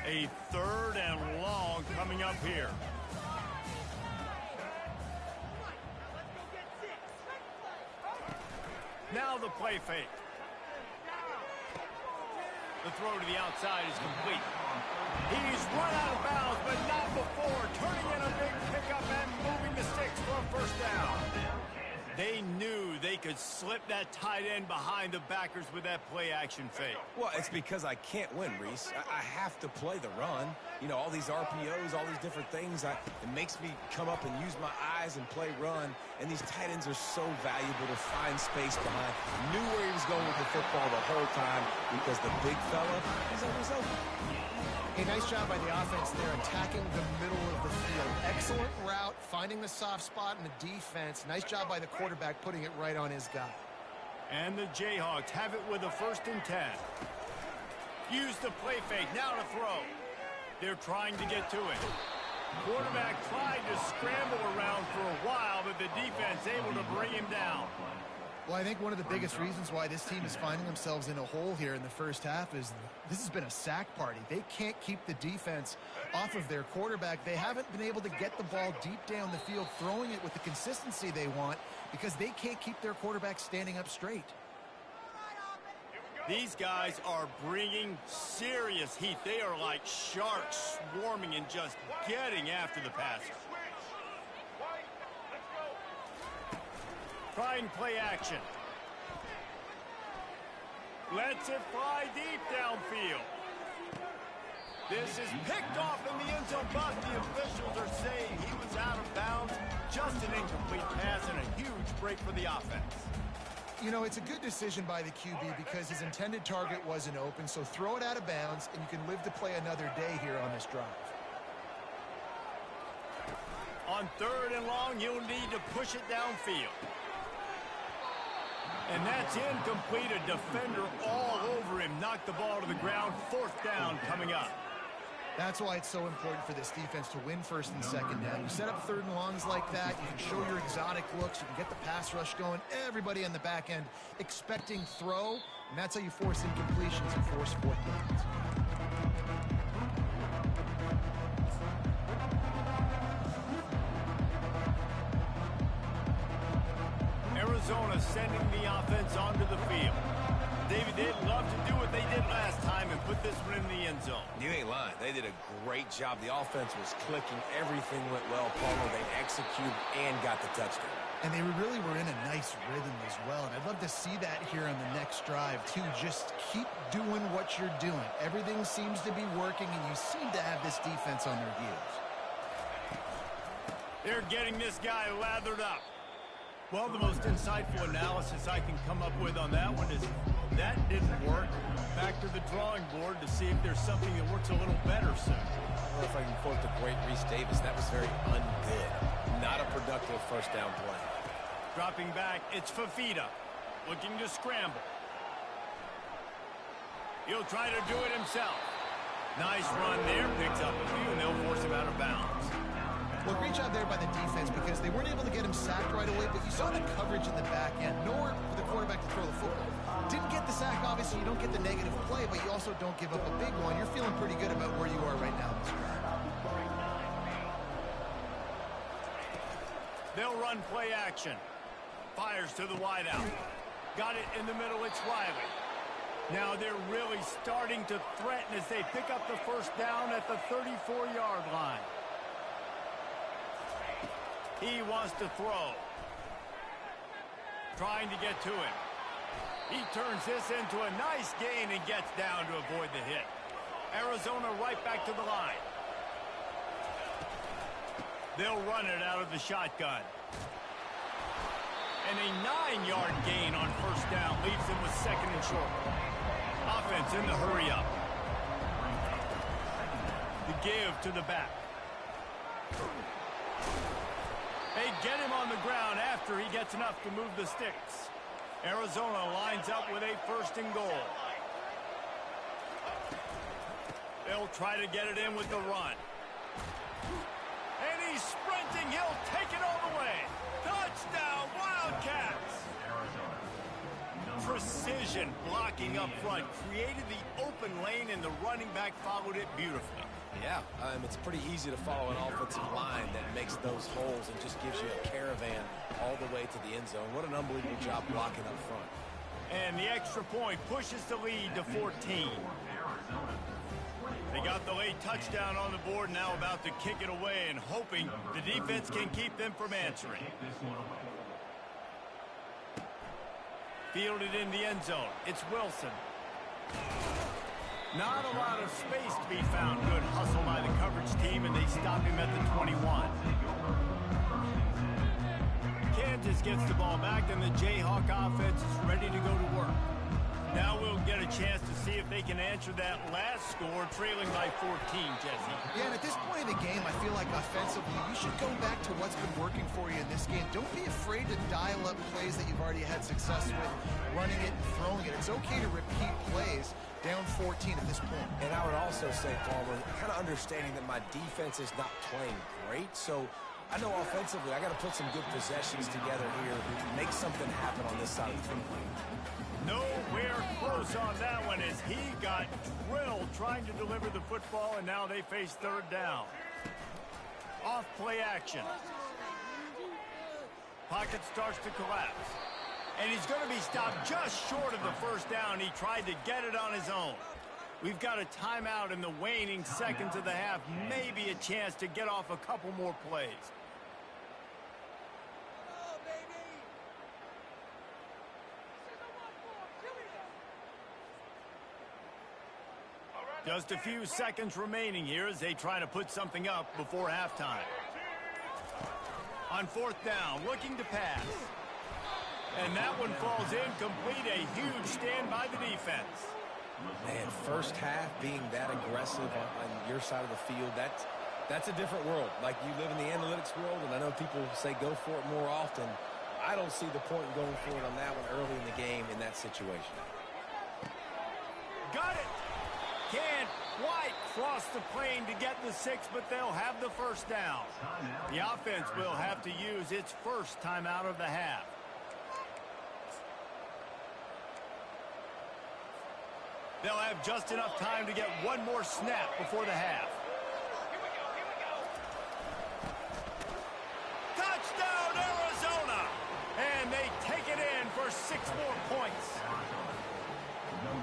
A 3rd and long coming up here. Now the play fake. The throw to the outside is complete. He's run out of bounds, but not before. Turning in a big pickup and moving the sticks for a 1st down. They knew they could slip that tight end behind the backers with that play-action fake. Well, it's because I can't win, Reese. I have to play the run. You know, all these RPOs, all these different things. It makes me come up and use my eyes and play run. And these tight ends are so valuable to find space behind. Knew where he was going with the football the whole time because the big fella is always open. Hey, nice job by the offense there, attacking the middle of the field. Excellent route, finding the soft spot in the defense. Nice job by the quarterback, putting it right on his guy. And the Jayhawks have it with a 1st and 10. Use the play fake, now to throw. They're trying to get to it. Quarterback tried to scramble around for a while, but the defense able to bring him down. Well, I think one of the biggest reasons why this team is finding themselves in a hole here in the first half is this has been a sack party. They can't keep the defense off of their quarterback. They haven't been able to get the ball deep down the field, throwing it with the consistency they want because they can't keep their quarterback standing up straight. These guys are bringing serious heat. They are like sharks swarming and just getting after the passer. Trying play action. Lets it fly deep downfield. This is picked off in the end zone, but the officials are saying he was out of bounds. Just an incomplete pass and a huge break for the offense. You know, it's a good decision by the QB because his intended target wasn't open, so throw it out of bounds, and you can live to play another day here on this drive. On 3rd and long, you'll need to push it downfield. And that's incomplete. A defender all over him. Knocked the ball to the ground. 4th down coming up. That's why it's so important for this defense to win 1st and 2nd down. You set up 3rd and longs like that. You can show your exotic looks. You can get the pass rush going. Everybody on the back end expecting throw. And that's how you force incompletions and force 4th downs. Arizona sending the offense onto the field. David, they'd love to do what they did last time and put this one in the end zone. You ain't lying. They did a great job. The offense was clicking. Everything went well, Palmer. They executed and got the touchdown. And they really were in a nice rhythm as well. And I'd love to see that here on the next drive, too. Just keep doing what you're doing. Everything seems to be working, and you seem to have this defense on their heels. They're getting this guy lathered up. Well, the most insightful analysis I can come up with on that one is that didn't work. Back to the drawing board to see if there's something that works a little better soon. I don't know if I can quote the great Reese Davis. That was very ungood. Not a productive 1st down play. Dropping back, it's Fafita. Looking to scramble. He'll try to do it himself. Nice run there. Picks up a few, and they'll force him out of bounds. Well, great job there by the defense because they weren't able to get him sacked right away, but you saw the coverage in the back end, nor for the quarterback to throw the football. Didn't get the sack, obviously. You don't get the negative play, but you also don't give up a big one. You're feeling pretty good about where you are right now in this drive. They'll run play action. Fires to the wideout. Got it in the middle. It's Riley. Now they're really starting to threaten as they pick up the 1st down at the 34-yard line. He wants to throw. Trying to get to him. He turns this into a nice gain and gets down to avoid the hit. Arizona right back to the line. They'll run it out of the shotgun. And a 9-yard gain on 1st down leaves them with 2nd and short. Offense in the hurry up. The give to the back. They get him on the ground after he gets enough to move the sticks. Arizona lines up with a 1st and goal. They'll try to get it in with the run. And he's sprinting. He'll take it all the way. Touchdown, Wildcats! Precision blocking up front. Created the open lane, and the running back followed it beautifully. Yeah, it's pretty easy to follow an offensive line that makes those holes and just gives you a caravan all the way to the end zone. What an unbelievable job blocking up front. And the extra point pushes the lead to 14. They got the late touchdown on the board, now about to kick it away and hoping the defense can keep them from answering. Fielded in the end zone. It's Wilson. Not a lot of space to be found. Good hustle by the coverage team, and they stop him at the 21. Kansas gets the ball back, and the Jayhawk offense is ready to go to work. Now we'll get a chance to see if they can answer that last score, trailing by 14, Jesse. Yeah, and at this point in the game, I feel like offensively, you should go back to what's been working for you in this game. Don't be afraid to dial up plays that you've already had success with, running it and throwing it. It's okay to repeat plays down 14 at this point. And I would also say, Palmer, kind of understanding that my defense is not playing great, so I know offensively I got to put some good possessions together here, make something happen on this side of the field. Nowhere close on that one as he got drilled trying to deliver the football, and now they face 3rd down. Off play action. Pocket starts to collapse. And he's going to be stopped just short of the 1st down. He tried to get it on his own. We've got a timeout in the waning seconds of the half. Maybe a chance to get off a couple more plays. Just a few seconds remaining here as they try to put something up before halftime. On fourth down, looking to pass. And that one falls incomplete. A huge stand by the defense. Man, first half being that aggressive on your side of the field, that's a different world. Like, you live in the analytics world, and I know people say go for it more often. I don't see the point in going for it on that one early in the game in that situation. Got it. Can't quite cross the plane to get the 6, but they'll have the first down. The offense will have to use its first timeout of the half. They'll have just enough time to get one more snap before the half. Touchdown, Arizona! And they take it in for 6 more points.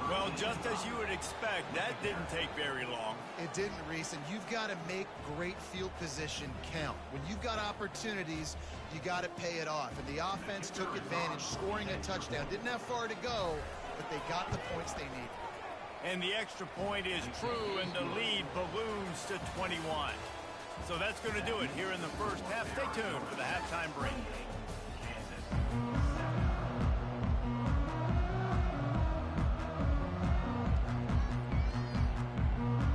Well, just as you would expect, that didn't take very long. It didn't, Reese, and you've got to make great field position count. When you've got opportunities, you got to pay it off. And the offense took advantage, scoring a touchdown. Didn't have far to go, but they got the points they needed. And the extra point is true, and the lead balloons to 21. So that's going to do it here in the first half. Stay tuned for the halftime break.